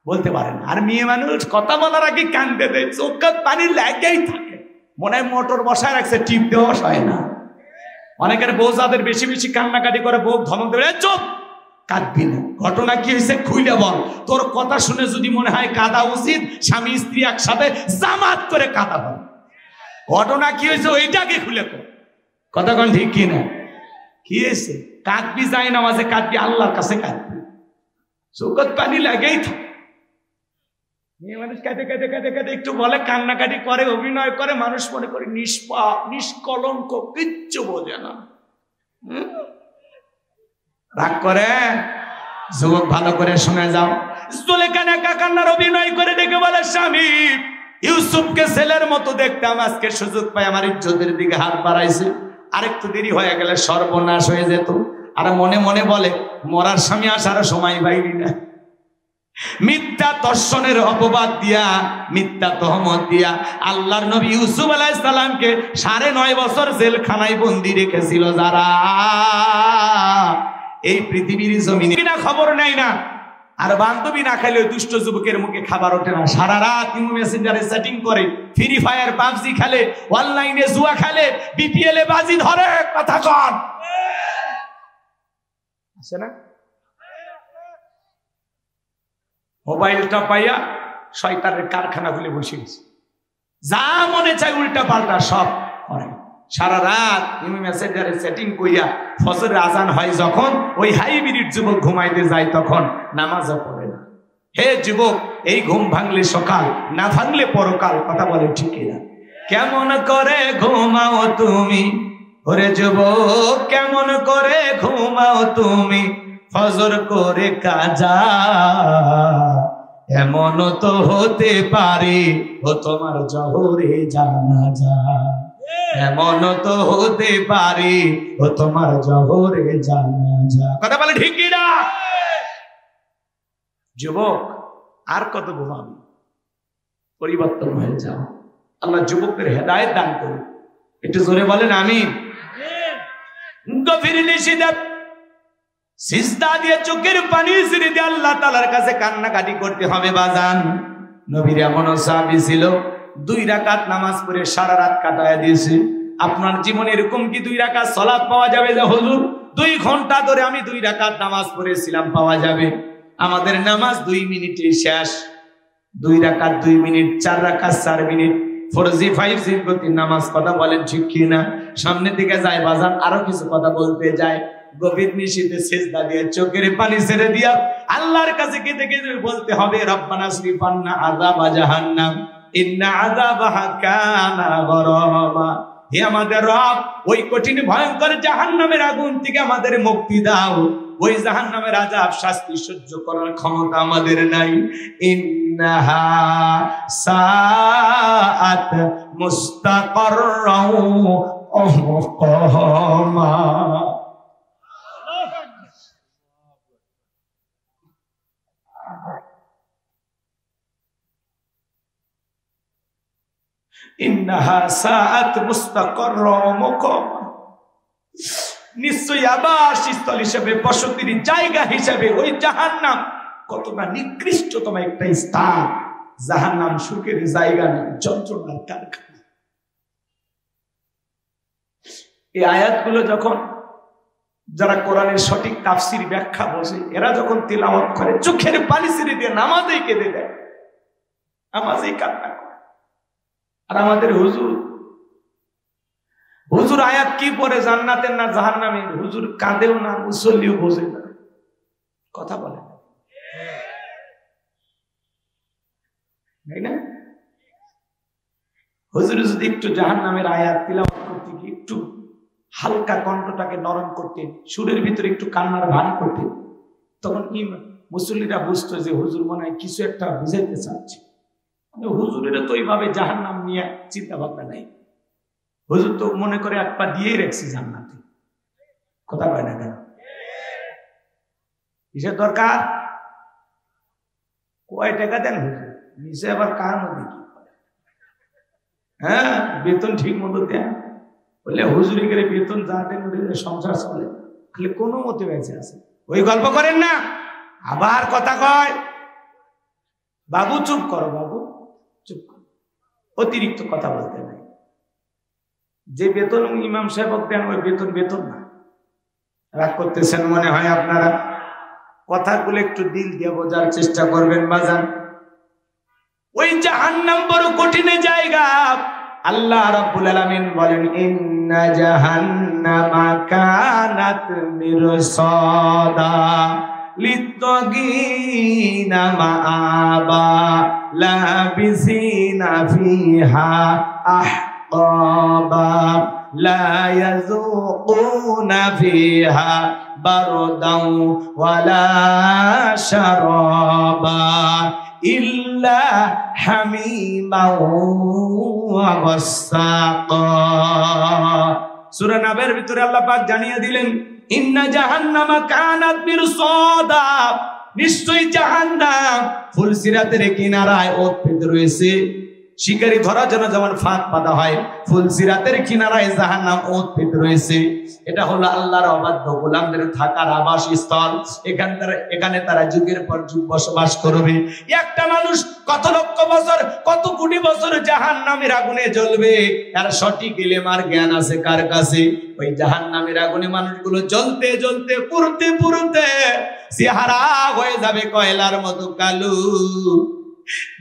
বলতে পারে না। আর মেয়ে মানুষ কথা বলার আগে কান্দে দেয়, চোখের পানি লেগেই থাকে, মনে হয় মোটর বসায় রাখছে, টিপ দেওয়া হয় না। অনেকের বউ যাদের বেশি বেশি কান্নাকাটি করে, বউ ধমক দেবে, চুপ, কাঁদবি না, ঘটনা কি হয়েছে খুইলে বল। তোর কথা শুনে যদি মনে হয় কাঁদা উচিত, স্বামী স্ত্রী একসাথে জামাত করে কাঁদা বল। ঘটনা কি হয়েছে ওইটাকে খুলে কর, কথা কোন ঠিক কিনা? কি হয়েছে? কাঁদবি, যাই নামাজে কাঁদবি, আল্লাহর কাছে কাঁদবি, চোখের পানি লাগেই থাকে। মেয়ে মানুষ কাঁদে কাঁদে কাঁদে কাঁদে একটু বলে, কান্নাকাটি করে, অভিনয় করে, মানুষ মনে করে নিষ্পাপ, নিষ্কলঙ্ক, কিচ্ছু বোঝে না। রাগ করে? যুবক ভালো করে শুনে যাও। জুলেখা একা কান্নার অভিনয় করে ডেকে বলে, স্বামী ইউসুফকে ছেলের মতো দেখতাম, আজকে সুযোগ পাই আমার ইজ্জতের দিকে হাত বাড়াইছে, আরেকটু দেরি হয়ে গেলে সর্বনাশ হয়ে যেত। আর মনে মনে বলে, মরার স্বামী আসার সময় পাইনি না। মিথ্যা দর্শনের অপবাদ দিয়া, মিথ্যা তহমত দিয়া আল্লাহর নবী ইউসুফ আলাইহিস সালামকে 9.5 বছর জেলখানায় বন্দি রেখেছিল যারা, এই পৃথিবীর জমিনে কিনা খবর নেই না। আর বান্ধবী না খাইলে দুষ্ট যুবকের মুখে খাবার ওঠে না। সারা রাত ইমো মেসেঞ্জারে সেটিং করে, ফ্রি ফায়ার, পাবজি খেলে, অনলাইনে জুয়া খেলে, বিপিএল এ বাজি ধরে, কথা কন আছে না? মোবাইলটা পাইয়া শয়তানের কারখানা খুলে বসে গেছে, যা মনে চায় উল্টা পাল্টা সব করে। সারা রাত ইমো মেসেঞ্জারে সেটিং কইয়া ফজরের আজান হয় যখন, ওই হাইব্রিড যুবক ঘুমাইতে যায় তখন নামাজও পড়ে না। হে যুবক, এই ঘুম ভাঙলে সকাল, না ভাঙলে পরকাল, কথা বলে ঠিক না? কেমন করে ঘুমাও তুমি, ওরে যুবক কেমন করে ঘুমাও তুমি, ফজর করে কাজা, এমন তো হতে পারে ও তোমার জহরে জানাজা, এমন তো হতে পারে ও তোমার জহরে জানাজা, কথা বলে ঠিক না? যুবক আর কত ঘুমাবি, পরিবর্তন হয়ে যাও। আল্লাহ যুবকদের হেদায়েত দান করুন। একটু জোরে বলেন আমিন। গভীর নিশিতে সিজদা দিয়ে চোখের পানি ছেড়ে দিয়ে আল্লাহ তাআলার কাছে কান্নাকাটি করতে হবে বাজান। নবীর এমন সাহাবী ছিল 2 রাকাত নামাজ পড়ে সারা রাত কাটায় দিয়েছে। আপনার জীবনে এরকম কি 2 রাকাত সালাত পাওয়া যাবে যে হুজুর 2 ঘন্টা ধরে আমি 2 রাকাত নামাজ পড়েছিলাম, পাওয়া যাবে? আমাদের নামাজ 2 মিনিটে শেষ। 2 রাকাত 2 মিনিট, 4 রাকাত 4 মিনিট, 4G 5G গতি নামাজ। কথা বলেন ঠিক কি না? সামনে দিকে যায় বাজান, আরো কিছু কথা বলতে যায়। গভীর নিশীথে সিজদা দিয়ে চোখের পানি ছেড়ে দিয়া আল্লাহর কাছে কেঁদে কেঁদে বলতে হবে রব্বানা সরিফ আন্না আযাবা জাহান্নাম ইন্না আযাবাহা কানা গরামা। হে আমাদের রব, ওই কঠিন ভয়ঙ্কর জাহান্নামের আগুন থেকে আমাদের মুক্তি দাও। ওই জাহান্নামের আযাব শাস্তি সহ্য করার ক্ষমতা আমাদের নাই। ইন্নাহা সাআত মুস্তাকাররাও ওয়া মুকামা। ইন্নাহা সাআত মুস্তাকাররা ওয়া মুকামা। নিশ্চয়ই আবাসস্থল হিসেবে, বসতির জায়গা হিসেবে ওই জাহান্নাম কতটা নিকৃষ্টতম একটা স্থান। জাহান্নাম সুখের জায়গা না, যন্ত্রণার কারখানা। এই আয়াতগুলো যখন যারা কোরআনের সঠিক তাফসীর ব্যাখ্যা বোঝে, এরা যখন তিলাওয়াত করে চোখের পানি ছেড়ে দিয়ে নামাজেই কেঁদে দেয়, নামাজেই কান্না করে। আর আমাদের হুজুর আয়াত কি পড়ে, জান্নাতের না জাহান্নামের? হুজুর কাঁদেও না, মুসল্লিও বোঝে না। কথা বলে না? হুজুর যদি একটু জাহান্নামের আয়াত তিলাওয়াত করতে গিয়ে একটু হালকা কণ্ঠটাকে নরম করতেন, সুরের ভিতরে একটু কান্নার ভান করতেন, তখন কি মুসল্লিরা বুঝতো যে হুজুর মনে হয় কিছু একটা বুঝাইতে চাচ্ছে। হুজুরের তো এইভাবে জাহান্নাম নিয়ে চিন্তা ভাবনা নাই। হুজুর তো মনে করে এক পা দিয়েই রাখছি জান্নাতে। কথা কয় না কেন? কিসের দরকার? কয় টাকা দেন হুজুর, নিচে আবার কার মধ্যে কি করে? হ্যাঁ, বেতন ঠিক মতো দেন বলে হুজুরি করে বেতন যা দেন সংসার চলে, খালি কোনো মতে বেঁচে আছে। ওই গল্প করেন না, আবার কথা কয়। বাবু চুপ করো, বাবু চুপ করো, অতিরিক্ত কথা বলতে নাই। যে বেতন ইমাম সাহেব দেন ওই বেতন বেতন না। রাগ করতেছেন মনে হয় আপনারা। কথাগুলো একটু দিল দিয়ে বোঝার চেষ্টা করবেন বাজান। ওই জাহান্নাম বড় কঠিন জায়গা। আল্লাহ রাব্বুল আলামিন বলেন ইন্না জাহান্নামা কানাত মিরসাদা লিত্তাগিনা মাআবা লাবিসিনা ফিহা আহকাবা লা ইয়াযুকুনা ফিহা বারদাও ওয়ালা শারাবা ইল্লা হামিমাও ওয়া ওয়াসাকা। সূরা নাবের ভিতরে আল্লাহ পাক জানিয়ে দিলেন ইন্না জাহান্নামা কানাত মিরসাদা, নিশ্চয়ই জাহান্নাম ফুলসিরাতের কিনারায় ওতপ্রোত রয়েছে। শিকারী ধরার জন্য যেমন ফাঁদ পাতা হয়, ফুলসিরাতের কিনারায় জাহান্নাম ওতপ্রোত রয়েছে। এটা হলো আল্লাহর অবাধ্য গোলামদের থাকার আবাসস্থল। এখানে তারা যুগের পর যুগ বসবাস করবে। একটা মানুষ কত লক্ষ বছর, কত কোটি বছর জাহান্নামের আগুনে জ্বলবে, তার সঠিক ইলমের জ্ঞান আছে কার কাছে? ওই জাহান্নামের আগুনে মানুষগুলো জ্বলতে জ্বলতে পুড়তে পুড়তে চেহারা হয়ে যাবে কয়লার মতো কালো।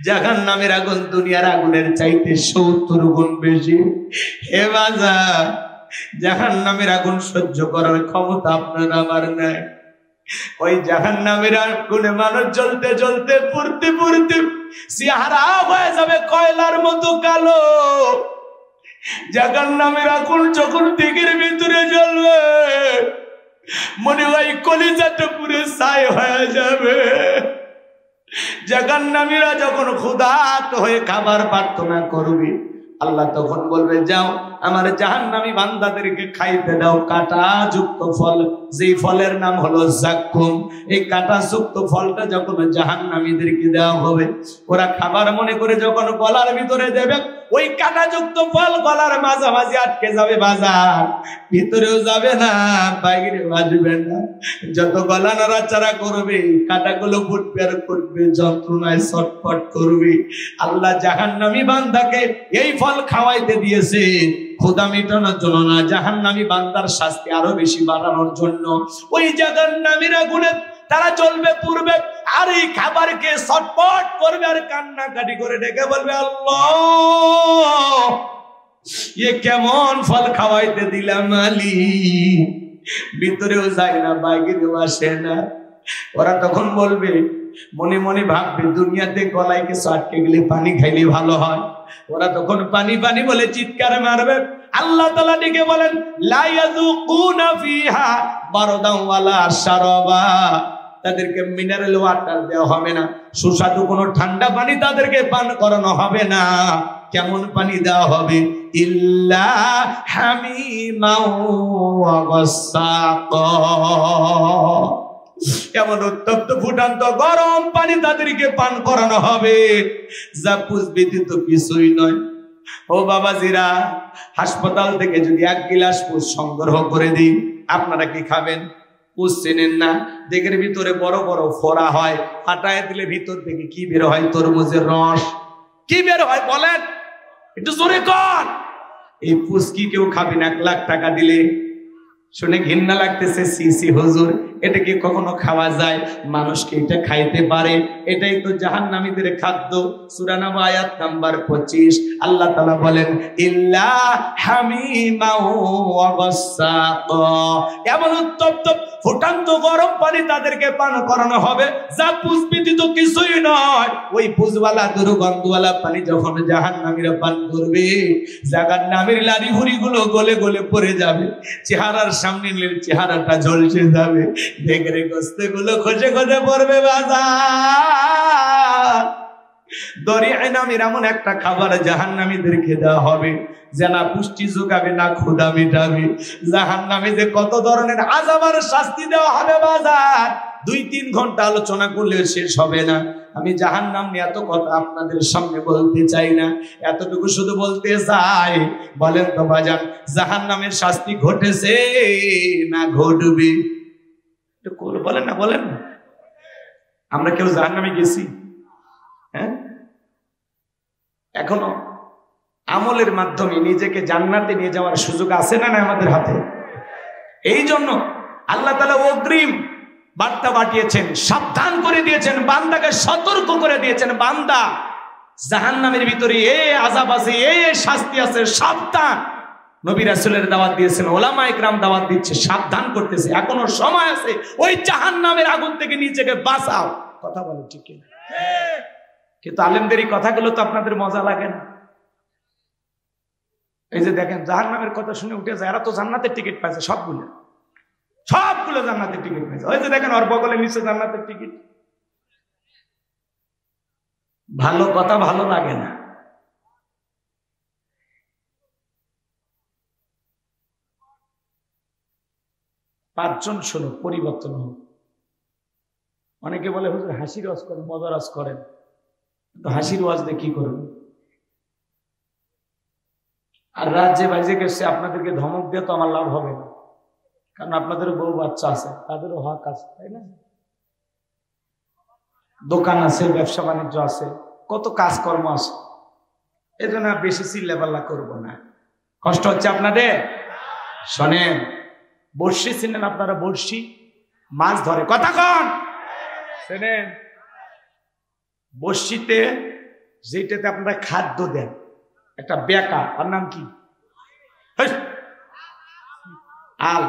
জাহান্নামের আগুন দুনিয়ার আগুনের চাইতে 70 গুণ বেশি। হে বাজার, জাহান্নামের আগুন সহ্য করার ক্ষমতা আপনার আমার নাই। ওই জাহান্নামের আগুনে মানুষ জ্বলতে জ্বলতে পুড়তে পুড়তে চেহারা হয়ে যাবে কয়লার মতো কালো। জাহান্নামের আগুন যখন দিকের ভিতরে জ্বলবে, মনে হয় কলিজাটা পুরো ছাই হয়ে যাবে। জাহান্নামীরা যখন ক্ষুধার্ত হয়ে খাবার প্রার্থনা করবে, আল্লাহ তখন বলবে যাও আমার জাহান্নামী বান্দাদেরকে খাইতে দাও কাঁটা যুক্ত ফল, যেই ফলের নাম হলো যাক্কুম। এই কাঁটা যুক্ত ফলটা যখন জাহান্নামীদেরকে দেওয়া হবে, ওরা খাবার মনে করে যখন গলার ভিতরে দেবে, ওই কাঁটাযুক্ত ফল গলার মাঝামাঝি আটকে যাবে বাজার, ভিতরেও যাবে না, বাইরে বাজবে না। যত গলা নাড়াচাড়া করবে কাঁটাগুলো ফুটবে আর ফুটবে, যন্ত্রণায় ছটফট করবে। আল্লাহ জাহান্নামী বান্দাকে এই ফল খাওয়াইতে দিয়েছে ক্ষুধা মেটানোর জন্য না, জাহান্নামী বান্দার শাস্তি আরো বেশি বাড়ানোর জন্য। ওই জাহান্নামীরা গুণে তারা চলবে পূর্বে, আর এই খাবারকে ছটফট করবে আর কান্নাকাটি করে ডেকে বলবে, আল্লাহ এ কেমন ফল খাওয়াইতে দিলাম আলী, ভিতরেও যায় না বাইরেও আসে না। ওরা তখন বলবে, মনে মনে ভাববে দুনিয়াতে গলায় কিছু আটকে গেলে পানি খাইলে ভালো হয়। ওরা তখন পানি পানি বলে চিৎকার মারবে। আল্লাহ তাআলা ডেকে বলেন, লা ইয়াযুকুনা ফিহা বারদান ওয়ালা শারাবা, তাদেরকে মিনারেল ওয়াটার দেওয়া হবে না, সুস্বাদু কোনো ঠান্ডা পানি তাদেরকে পান করানো হবে না। কেমন পানি দেওয়া হবে? ইল্লা হামিমাও ওয়া গাসসাকা, এমন উত্তপ্ত ফুটান্ত গরম পানি তাদেরকে পান করানো হবে, যা পুষ ব্যতীত কিছুই নয়। ও বাবাজিরা, হাসপাতাল থেকে যদি 1 গিলাস পুষ সংগ্রহ করে দিই, আপনারা কি খাবেন? পুষ চেনেন না, দেখের ভিতরে বড় বড় ফোড়া হয়, ফাটায় দিলে ভিতর থেকে কি বের হয়? তরমুজের রস। কি বের হয় বলেন? একটু জোরে কর। এই পুষ কি কেউ খাবেন 1 লাখ টাকা দিলে? শুনে ঘৃণা লাগতেছে, সি সি হুজুর, এটা কি কখনো খাওয়া যায়? মানুষকে এটা খাইতে পারে? এটাই তো জাহান্নামীদের খাদ্য। সূরা নাবা আয়াত নাম্বার 25 আল্লাহ তাআলা বলেন, ইল্লা হামিমাও ওয়া গাসসাকা, এমন উত্তপ্ত ফুটান্ত গরম পানি তাদেরকে পান করানো হবে, যা পুষ ব্যতীত কিছুই নয়। ওই পুষওয়ালা দুর্গন্ধওয়ালা পানি যখন জাহান্নামীরা পান করবে, জাহান্নামীর লাড়ি ভুঁড়িগুলো গলে গলে পড়ে যাবে, চেহারার সামনে নিলে চেহারাটা ঝলসে যাবে, দেখরে গোস্তে গুলো খসে খসে পড়বে বাজার। দরিয়া নামের এমন একটা খাবার জাহান্নামীদেরকে দেওয়া হবে, যে না পুষ্টি যোগাবে না ক্ষুধা মেটাবে। জাহান্নামে যে কত ধরনের আযাব আর শাস্তি দেওয়া হবে বাজার, 2-3 ঘন্টা আলোচনা করলে শেষ হবে না। আমি জাহান্নাম নিয়ে এত কথা আপনাদের সামনে বলতে চাই না, এতটুকু শুধু বলতে চাই, বলেন তো বাজান, জাহান্নামের শাস্তি ঘটেছে না ঘটবে? বলেন না, বলেন না। আমরা কেউ জাহান্নামে গেছি? হ্যাঁ, এখনো আমলের মাধ্যমে নিজেকে জান্নাতে নিয়ে যাওয়ার সুযোগ আছে না আমাদের হাতে? এই জন্য আল্লাহ তাআলা অগ্রিম বার্তা পাঠিয়েছেন, সাবধান করে দিয়েছেন, বান্দাকে সতর্ক করে দিয়েছেন, বান্দা জাহান্নামের ভিতরে এই আযাব আছে, এই শাস্তি আছে, সাবধান। নবী রাসূলের দাওয়াত দিয়েছেন, ওলামায়ে কেরাম দাওয়াত দিচ্ছে, সাবধান করতেছে, এখনো সময় আছে, ওই জাহান্নামের আগুন থেকে নিজেকে বাঁচাও। কথা বলে ঠিক কিনা? কিন্তু আলেমদের এই কথাগুলো তো আপনাদের মজা লাগে না। এই যে দেখেন, জাহান্নামের কথা শুনে উঠে যায়, এরা তো জান্নাতের টিকিট পাইছে, সবগুলো জান্নাতের টিকিট পাইছে। ওই যে দেখেন, ওর বগলে নিচে জান্নাতের টিকিট। ভালো কথা ভালো লাগে না। পাঁচজন শোনো, পরিবর্তন হোক। অনেকে বলে হুজুর হাসির ওয়াজ করেন, মজার ওয়াজ করেন, তো হাসির ওয়াজ দিয়ে কি করবেন? আর রাজ্যে বাইজে গেছে, আপনাদেরকে ধমক দিয়ে তো আমার লাভ হবে না, কারণ আপনাদেরও বউ বাচ্চা আছে, তাদেরও হক আছে, তাই না? দোকান আছে, ব্যবসা বাণিজ্য আছে, কত কাজকর্ম আছে। এই জন্য বেশি চিল্লাপাল্লা করবো না। কষ্ট হচ্ছে আপনাদের? শোনেন, বড়শি চিনেন আপনারা? বড়শি মাছ ধরে, কথা কন শোনেন। বড়শিতে যেটাতে আপনারা খাদ্য দেন, একটা বেকা, আর নাম কি? আল।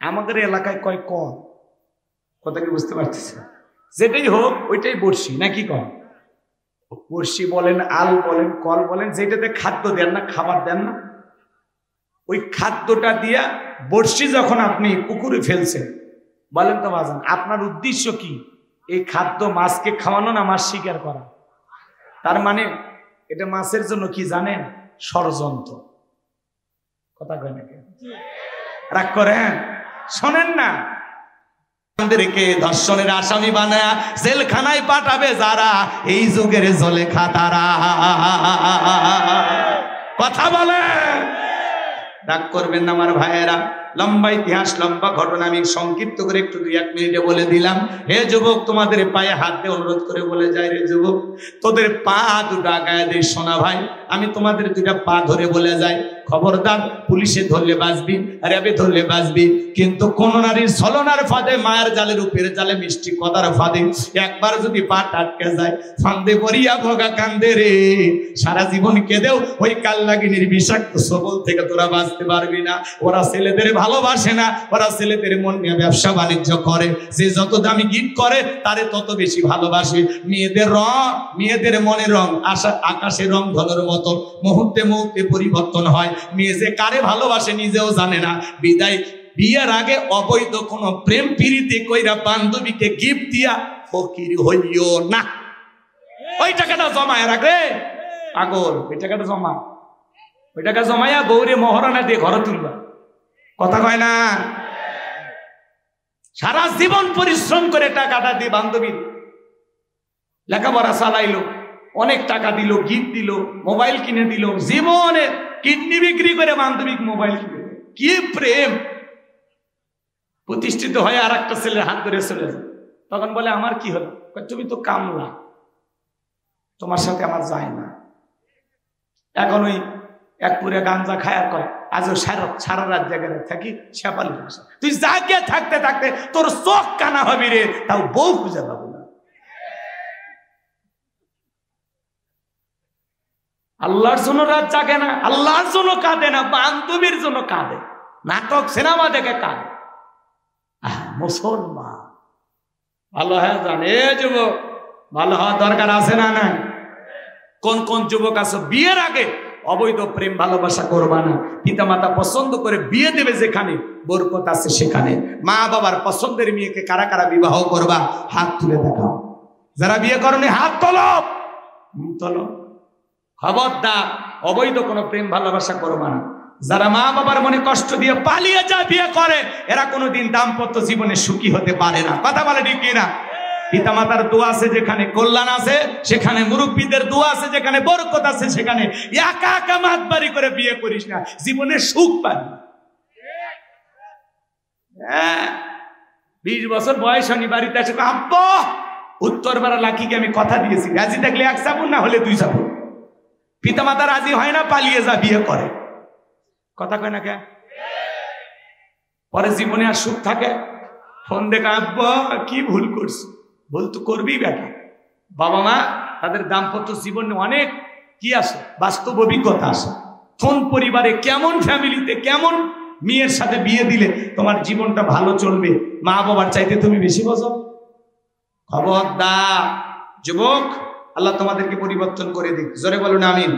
আমাদের এলাকায় কয় কল, কথা কি বুঝতে পারতেছে? যেটাই হোক ওইটাই বড়শি, নাকি কন? বড়শি বলেন, আল বলেন, কল বলেন, যেটাতে খাদ্য দেন না, খাবার দেন না, ওই খাদ্যটা দিয়া বড়শি যখন আপনি পুকুরে ফেলছেন, বলেন তো বাজান, আপনার উদ্দেশ্য কি? এই খাদ্য মাছকে খাওয়ানো না মাছ শিকার করা? তার মানে এটা মাছের জন্য কি জানেন? ষড়যন্ত্র। কথা কয় নাকি? রাগ করেন? শোনেন না, আমাদেরকে ধর্ষণের আসামি বানায়া জেলখানায় পাঠাবে যারা, এই যুগের জলেখা তারা। কথা বলে। রাগ করবেন না আমার ভাইয়েরা, লম্বা ইতিহাস লম্বা ঘটনা আমি সংক্ষিপ্ত করে একটু 2-1 মিনিটে বলে দিলাম। হে যুবক, তোমাদের পায়ে হাত দিয়ে অনুরোধ করে বলে যাই রে যুবক, তোদের পা দুটো আগায় দে সোনা ভাই, আমি তোমাদের 2টা পা ধরে বলে যাই, খবরদার পুলিশে ধরলে বাঁচবি, র্যাবে ধরলে বাঁচবি, কিন্তু কোন নারীর ছলনার ফাঁদে, মায়ের জালের উপরে জালে, মিষ্টি কথার ফাঁদে একবার যদি পা আটকে যায়, ফান্দে পড়িয়া ভোগা কান্দে রে, সারা জীবন কেঁদেও ওই কালনাগিনীর বিষাক্ত সবল থেকে তোরা বাঁচতে পারবি না। ওরা ছেলেদের ভালোবাসে না, ওরা ছেলেদের মন নিয়ে ব্যবসা বাণিজ্য করে, যে যত দামি গিফট করে তারে তত বেশি ভালোবাসে। মেয়েদের রং, মেয়েদের মনের রং আকাশের রং ধনুর মতো মুহূর্তে মুহূর্তে পরিবর্তন হয়। মেয়ে যে কারে ভালোবাসে নিজেও জানে না। বিদায় বিয়ের আগে অবৈধ কোনো প্রেম প্রীতি কইরা বান্ধবীকে গিফট দিয়া ফকির হইও না। ওই টাকাটা জমায় রাখে পাগল, ওই টাকাটা জমা, ওই টাকা জমাইয়া বউরে মহারণা দিয়ে ঘরে তুলবা। কথা কয় না? সারা জীবন পরিশ্রম করে টাকাটা দিয়ে বান্ধবী লেখাপড়া চালাইলো, অনেক টাকা দিল, গিফট দিল, মোবাইল কিনে দিল, জীবনে কিডনি বিক্রি করে বান্ধবী মোবাইল কিনে। কি প্রেম! প্রতিষ্ঠিত হয়ে আর একটা ছেলের হাত ধরে চলে যায়, তখন বলে আমার কি হলো? তুমি তো কামলা, তোমার সাথে আমার যায় না। এখন ওই এক পুরে গাঞ্জা খায়া কয় আজও সারা রাত জায়গায় থাকি শেপালি ভাষা, তুই জাগে থাকতে থাকতে তোর চোখ কানা হবি রে, তাও বউ খুঁজে পাবো না। আল্লাহর জন্য রাত জাগে না, আল্লাহর জন্য কাঁদে না, বান্ধবীর জন্য কাঁদে, নাটক সিনেমা দেখে কাঁদে। মুসলমান ভালো হয়ে জানে যুবক, ভালো হওয়ার দরকার আছে না? নাই? কোন কোন যুবক আছে বিয়ের আগে অবৈধ প্রেম ভালোবাসা করবা না। পিতা মাতা পছন্দ করে বিয়ে দেবে যেখানে, বরকত আছে সেখানে। মা বাবার পছন্দের মেয়েকে কারা কারা বিবাহ করবা হাত তুলে দেখাও। যারা বিয়ে করনি হাত তোলো, তোলো। খবরদার অবৈধ কোনো প্রেম ভালোবাসা করবা না। যারা মা বাবার মনে কষ্ট দিয়ে পালিয়ে যায় বিয়ে করে, এরা কোনোদিন দাম্পত্য জীবনে সুখী হতে পারে না। কথা বলে ঠিক কিনা? পিতামাতার দোয়া আছে যেখানে কল্যাণ আছে সেখানে, মুরব্বীদের দোয়া আছে যেখানে বরকত আছে সেখানে। একা একা মাতবাড়ি করে বিয়ে করিস না, জীবনে সুখ পাবি। 20 বছর বয়স হয়নি, বাড়িতে আসে আব্বা উত্তরপাড়া লাকিকে আমি কথা দিয়েছি, রাজি থাকলে 1 চাপুন, না হলে 2 চাপুন। পিতামাতা রাজি হয় না, পালিয়ে যা বিয়ে করে। কথা কয় না কে? পরে জীবনে আর সুখ থাকে? ফোন দেখে আব্বা কি ভুল করছি। ভুল তো করবি বেটা। বাবা মা তাদের দাম্পত্য জীবনে অনেক কি আছে, বাস্তব অভিজ্ঞতা আছে। কোন পরিবারে কেমন ফ্যামিলিতে কেমন মেয়ের সাথে বিয়ে দিলে তোমার জীবনটা ভালো চলবে, মা বাবার চাইতে তুমি বেশি বোঝো। খবরদার যুবক, আল্লাহ তোমাদেরকে পরিবর্তন করে দিক। জোরে বলুন আমিন।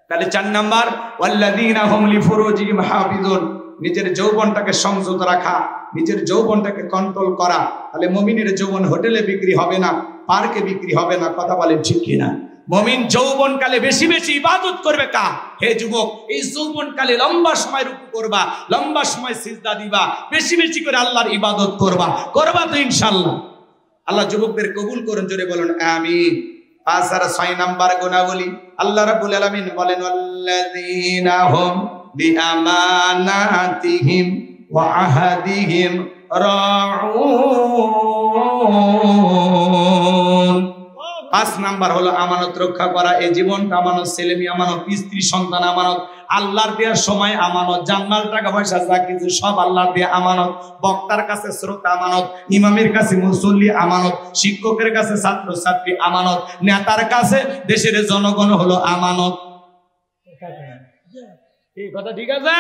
তাহলে 4 নাম্বার, ওয়াল্লাযীনা হুম লিফুরুজিহিম হাফিজুন, নিজের যৌবনটাকে সংযত রাখা, নিজের যৌবনটাকে কন্ট্রোল করা। তাহলে মুমিনের যৌবন হোটেলে বিক্রি হবে না, পার্কে বিক্রি হবে না। কথা বলেন ঠিক কিনা? মুমিন যৌবনকালে বেশি বেশি ইবাদত করবে। হে যুবক, এই যৌবনকালে লম্বা সময় রুকু করবা, লম্বা সময় সিজদা দিবা, বেশি বেশি করে আল্লাহর ইবাদত করবা তো ইনশাআল্লাহ। আল্লাহ যুবকদের কবুল করুন, জোরে বলুন আমিন। 5 আর 6 নাম্বার গুণাবলী আল্লাহ রাব্বুল আলামিন বলেন, ওয়াল্লাযীনা হুম বিআমানাতিহিম ওয়া আহাদিহিম রাউন। 5 নাম্বার হলো আমানত রক্ষা করা। এই জীবনটা আমানত, ছেলে মেয়ে আমানত, স্ত্রী সন্তান আমানত, আল্লাহর দেওয়ার সময় আমানত, জানমাল টাকা পয়সা যা কিছু সব আল্লাহর দেয়া আমানত। বক্তার কাছে শ্রোতা আমানত, ইমামের কাছে মুসল্লি আমানত, শিক্ষকের কাছে ছাত্র ছাত্রী আমানত, নেতার কাছে দেশের জনগণ হলো আমানত। এই কথা ঠিক আছে?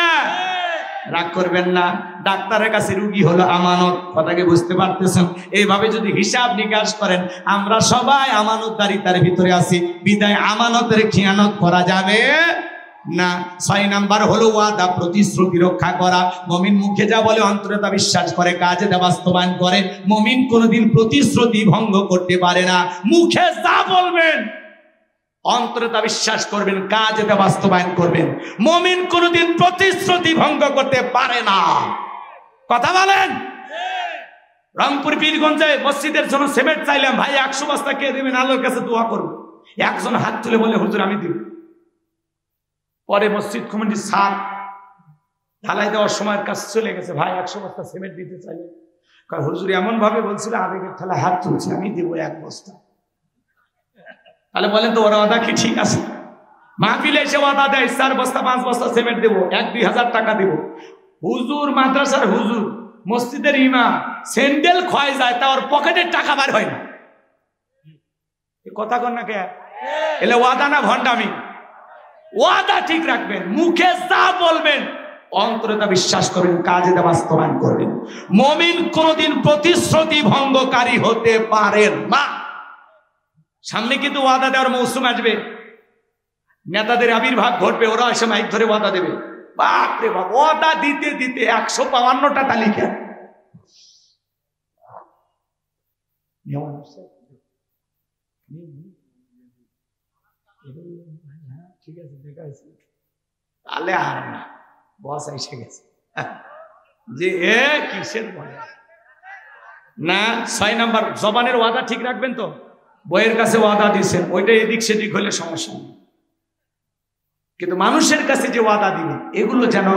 রাগ করবেন না। ডাক্তারের কাছে রুগী হলো আমানত। কথাকে বুঝতে পারতেছেন? এইভাবে যদি হিসাব নিকাশ করেন, আমরা সবাই আমানতদারিতার ভিতরে আছি, বিদায় আমানতের খিয়ানত করা যাবে না। 6 নাম্বার হলো ওয়াদা, প্রতিশ্রুতি রক্ষা করা। মুমিন মুখে যা বলে অন্তরে তা বিশ্বাস করে, কাজে তা বাস্তবায়ন করে। মুমিন কোনোদিন প্রতিশ্রুতি ভঙ্গ করতে পারে না। মুখে যা বলবেন অন্তরে তা বিশ্বাস করবেন, কাজে তা বাস্তবায়ন করবেন। মুমিন কোনোদিন প্রতিশ্রুতি ভঙ্গ করতে পারে না। কথা বলেন? রংপুর পীরগঞ্জে মসজিদের জন্য সিমেন্ট চাইলাম, ভাই 100 বস্তা কে দেবেন? আল্লাহর কাছে দোয়া করব। একজন হাত তুলে বলে হুজুর আমি দিব। পরে মসজিদ কমিটির ছাদ ঢালাই দেওয়ার সময়ের কাছে চলে গেছে, ভাই 100 বস্তা সিমেন্ট দিতে চাই। হুজুর এমন ভাবে বলছিল আবেগের ঠেলা হাত তুলছে, আমি দিব 1 বস্তা। তাহলে বলেন তো ওরা ওয়াদা কি ঠিক আছে? মাহফিলে এসে ওয়াদা দেয় 4 বস্তা 5 বস্তা সিমেন্ট দেবো, 1-2 হাজার টাকা দেবো। হুজুর মাদ্রাসার হুজুর, মসজিদের ইমাম স্যান্ডেল ক্ষয় যায়, তা ওর পকেটের টাকা বার হয় না। কথা কন না কে? এলে ওয়াদা না ভণ্ডামি? ওয়াদা ঠিক রাখবেন, মুখে যা বলবেন অন্তরে তা বিশ্বাস করবেন, কাজে তা বাস্তবায়ন করবেন। মুমিন কোনদিন প্রতিশ্রুতি ভঙ্গকারী হতে পারেন না। সামনে কিন্তু ওয়াদা দেওয়ার মৌসুম আসবে, নেতাদের আবির্ভাব ঘটবে, ওরা এসে মাইক ধরে ওয়াদা দেবে। বাপরে বাপ, ওয়াদা দিতে দিতে 152টা তালিকা। ঠিক আছে, দেখা আছে, তাহলে আর না, বস এসে গেছে যে কিসের বলে না। 6 নাম্বার, জবানের ওয়াদা ঠিক রাখবেন তো। বইয়ের কাছে ওয়াদা দিচ্ছেন, ওইটা এদিক সেদিক হলে সমস্যা নেই, কিন্তু মানুষের কাছে যে ওয়াদা দিবেন এগুলো যেন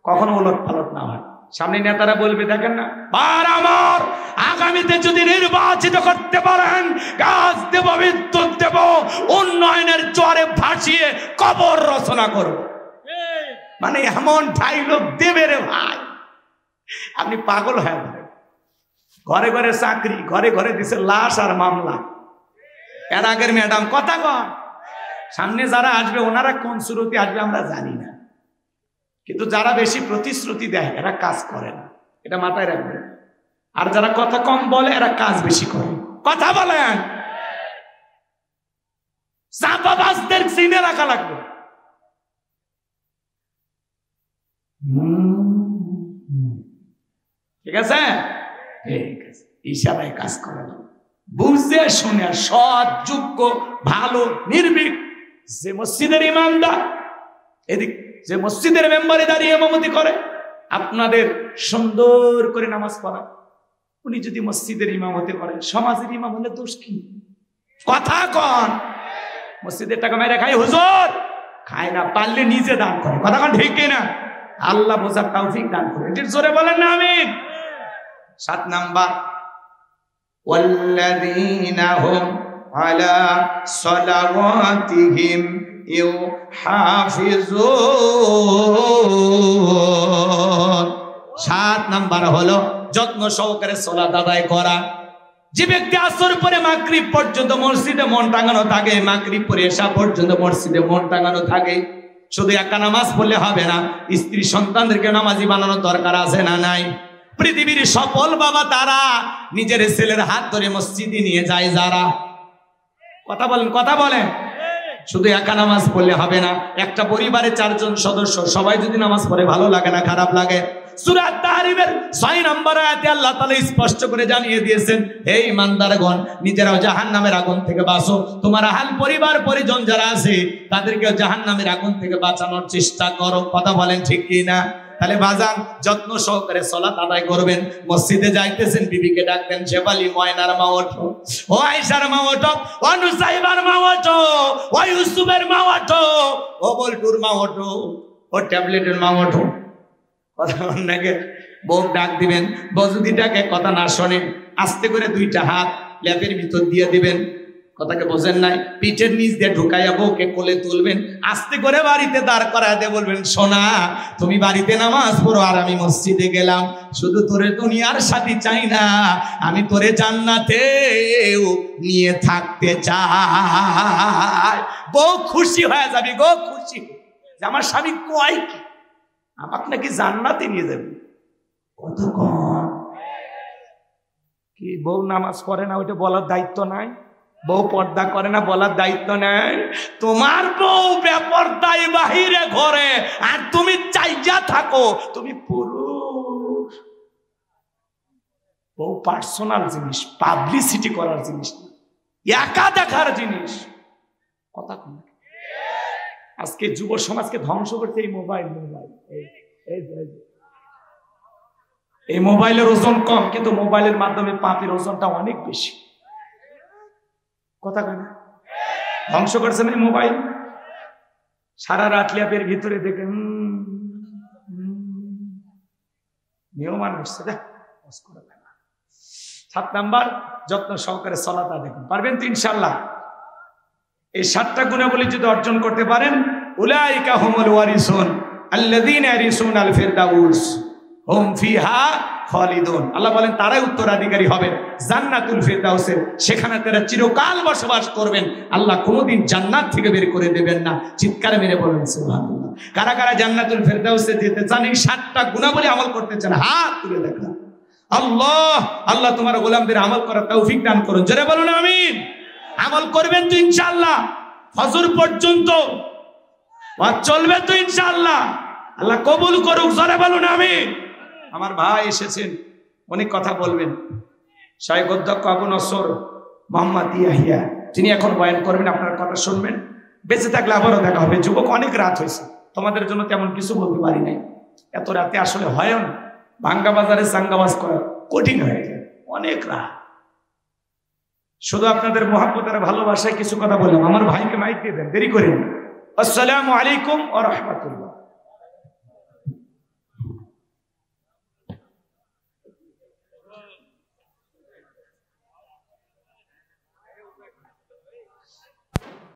কখনো ওলট পালট না হয়। সামনে নেতারা বলবে, দেখেন না বার আমার, আগামীতে যদি নির্বাচিত করতে পারেন গাছ দেব, বিদ্যুৎ দেব, উন্নয়নের জোয়ারে ভাসিয়ে কবর রচনা করব। মানে এমন ডায়লগ দেবে রে ভাই, আপনি পাগল হয়ে যাবেন। ঘরে ঘরে চাকরি, ঘরে ঘরে দিছে লাশ আর মামলা। এর আগের ম্যাডাম কথা কন, সামনে যারা আসবে ওনারা কোন শ্রুতি আসবে আমরা জানি না, কিন্তু যারা বেশি প্রতিশ্রুতি দেয় এরা কাজ করে না, এটা মাথায় রাখবেন। আর যারা কথা কম বলে এরা কাজ বেশি করে। কথা বলেন, চাপাবাজদের চিনে রাখা লাগবে। ঠিক আছে, ঠিক আছে, ইশারায় কাজ করে না, বুঝে শুনে সৎ, যোগ্য, ভালো, নির্ভীক। যে মসজিদের ইমামদার, এদিক যে মসজিদের মেম্বারে দাঁড়িয়ে ইমামতি করে, আপনাদের সুন্দর করে নামাজ পড়া, উনি যদি মসজিদের ইমাম হতে পারেন, সমাজের ইমাম হলে দোষ কি? কথা কন। মসজিদের টাকা মেরে খাই হুজুর, খায় না, পারলে নিজে দান করে। কথা কন ঠিক কিনা? আল্লাহ বোঝার তৌফিক দান করে, এটির জোরে বলেন না আমিন। 7 নাম্বার, ওয়াল্লাযীনা হুম আলা সালাওয়াতিহিম ইউহাফিজুন। 7 নাম্বার হলো যত্ন সহকারে সালাত আদায় করা। যে ব্যক্তি আসর পরে মাগরিব পর্যন্ত মসজিদে মন টাঙানো থাকে, মাগরিব পরে এশা পর্যন্ত মসজিদে মন টাঙানো থাকে, শুধু একা নামাজ পড়লে হবে না, স্ত্রী সন্তানদেরকে নামাজি বানানোর দরকার আছে না নাই? পৃথিবীর সফল বাবা তারা নিজের ছেলের হাত ধরে মসজিদে নিয়ে যায় যারা। কথা বলেন, কথা বলেন। শুধু একা নামাজ পড়লে হবে না, একটা পরিবারে 4 জন সদস্য সবাই যদি নামাজ পড়ে, ভালো লাগে না, খারাপ লাগে? সূরা তাহরিমের 6 নম্বর আয়াতে আল্লাহ তাআলা স্পষ্ট করে জানিয়ে দিয়েছেন, হে ঈমানদারগণ, নিজেরাও জাহান্নামের আগুন থেকে বাঁচো, তোমার আহল পরিবার পরিজন যারা আছে তাদেরকে জাহান্নামের আগুন থেকে বাঁচানোর চেষ্টা করো। কথা বলেন ঠিক কি না? তাহলে বাজান যত্ন সহকারে সালাত আদায় করবেন। মসজিদে যাইতেছেন, বিবিকে ডাকবেন, শেফালি ময়নার মা ওঠো, ও আয়েশার মা ওঠো, ও নুসাইবার মা ওঠো, ও ইউসুফের মা ওঠো, ও বলটুর মা ওঠো, ও ট্যাবলেটের মা ওঠো। কথা অন্যকে বউ ডাক দিবেন, বউ যদি ডাকে কথা না শোনে, আস্তে করে 2টা হাত ল্যাপের ভিতর দিয়ে দিবেন। কথাকে বোঝেন নাই? পিঠের নিচ দিয়ে ঢুকাইয়া বউকে কোলে তুলবেন, আস্তে করে বাড়িতে দাঁড় করায় দিয়ে বলবেন, সোনা তুমি বাড়িতে নামাজ পড়ো আর আমি মসজিদে গেলাম, শুধু তোরে দুনিয়ার সাথী চাই না, আমি তোরে জান্নাতেও নিয়ে থাকতে চাই। বউ খুশি হয়ে যাবি গো, খুশি যে আমার স্বামী কয় কি, আমাকে নাকি জান্নাতে নিয়ে যাবে। কতক্ষণ কি বউ নামাজ পড়ে না ওইটা বলার দায়িত্ব নাই? বউ পর্দা করে না বলার দায়িত্ব নেই? তোমার বউ বেপর্দায় বাহিরে ঘরে, আর তুমি চাইয়া থাকো তুমি পুরুষ। বউ পার্সোনাল জিনিস, পাবলিসিটি করার জিনিস না, একা দেখার জিনিস। কথা কম। আজকে যুব সমাজকে ধ্বংস করছে এই মোবাইল। এই মোবাইলের ওজন কম, কিন্তু মোবাইলের মাধ্যমে পাপের ওজনটা অনেক বেশি। কথা কয় না? ধ্বংস করছে না মোবাইল। সারা রাত ল্যাপের ভিতরে দেখে নিয়মান উঠছে। 7 নাম্বার, যত্ন সহকারে সালাত আদায় করুন। পারবেন তো ইনশাআল্লাহ? এই 7টা গুণাবলী যদি অর্জন করতে পারেন, উলাইকা হুমুল ওয়ারিসুন আল্লাযীনা ইয়ারিসুনাল ফিরদাউস হুম ফিহা খালিদুন। আল্লাহ বলেন তারাই উত্তরাধিকারী হবেন জান্নাতুল ফিরদাউসের, সেখানে তারা চিরকাল বসবাস করবেন। আল্লাহ কোনোদিন জান্নাত থেকে বের করে দেবেন না। চিৎকার মেরে বলেন সুবহানাল্লাহ। কারা কারা জান্নাতুল ফিরদাউসে যেতে চান, এই 7টা গুণাবলী আমল করতে চান, হাত তুলে দেখান। আল্লাহ আল্লাহ তোমার গোলামদের আমল করার তৌফিক দান করুন। জোরে বলুন আমিন। আমল করবেন তো ইনশাআল্লাহ? ফজর পর্যন্ত চলবে তো ইনশাআল্লাহ? আল্লাহ কবুল করুক। জোরে বলুন আমিন। আমার ভাই এসেছেন, অনেক কথা বলবেন। শাইখ অধ্যক্ষ আবু নসর মোহাম্মদ ইয়াহিয়া, তিনি এখন বয়ান করবেন, আপনার কথা শুনবেন। বেঁচে থাকলে আবারও দেখা হবে। যুবক, অনেক রাত হয়েছে, তোমাদের জন্য তেমন কিছু বলতে পারি নাই। এত রাতে আসলে হয় না, ভাঙ্গা বাজারে চাঙ্গাবাজ করা কঠিন হয়ে যায়, অনেক রাত। শুধু আপনাদের মহব্বতের ভালোবাসায় কিছু কথা বললাম। আমার ভাইকে মাইক দিয়ে দেন, দেরি করেন। আসসালামু আলাইকুম ওয়া রাহমাতুল্লাহ।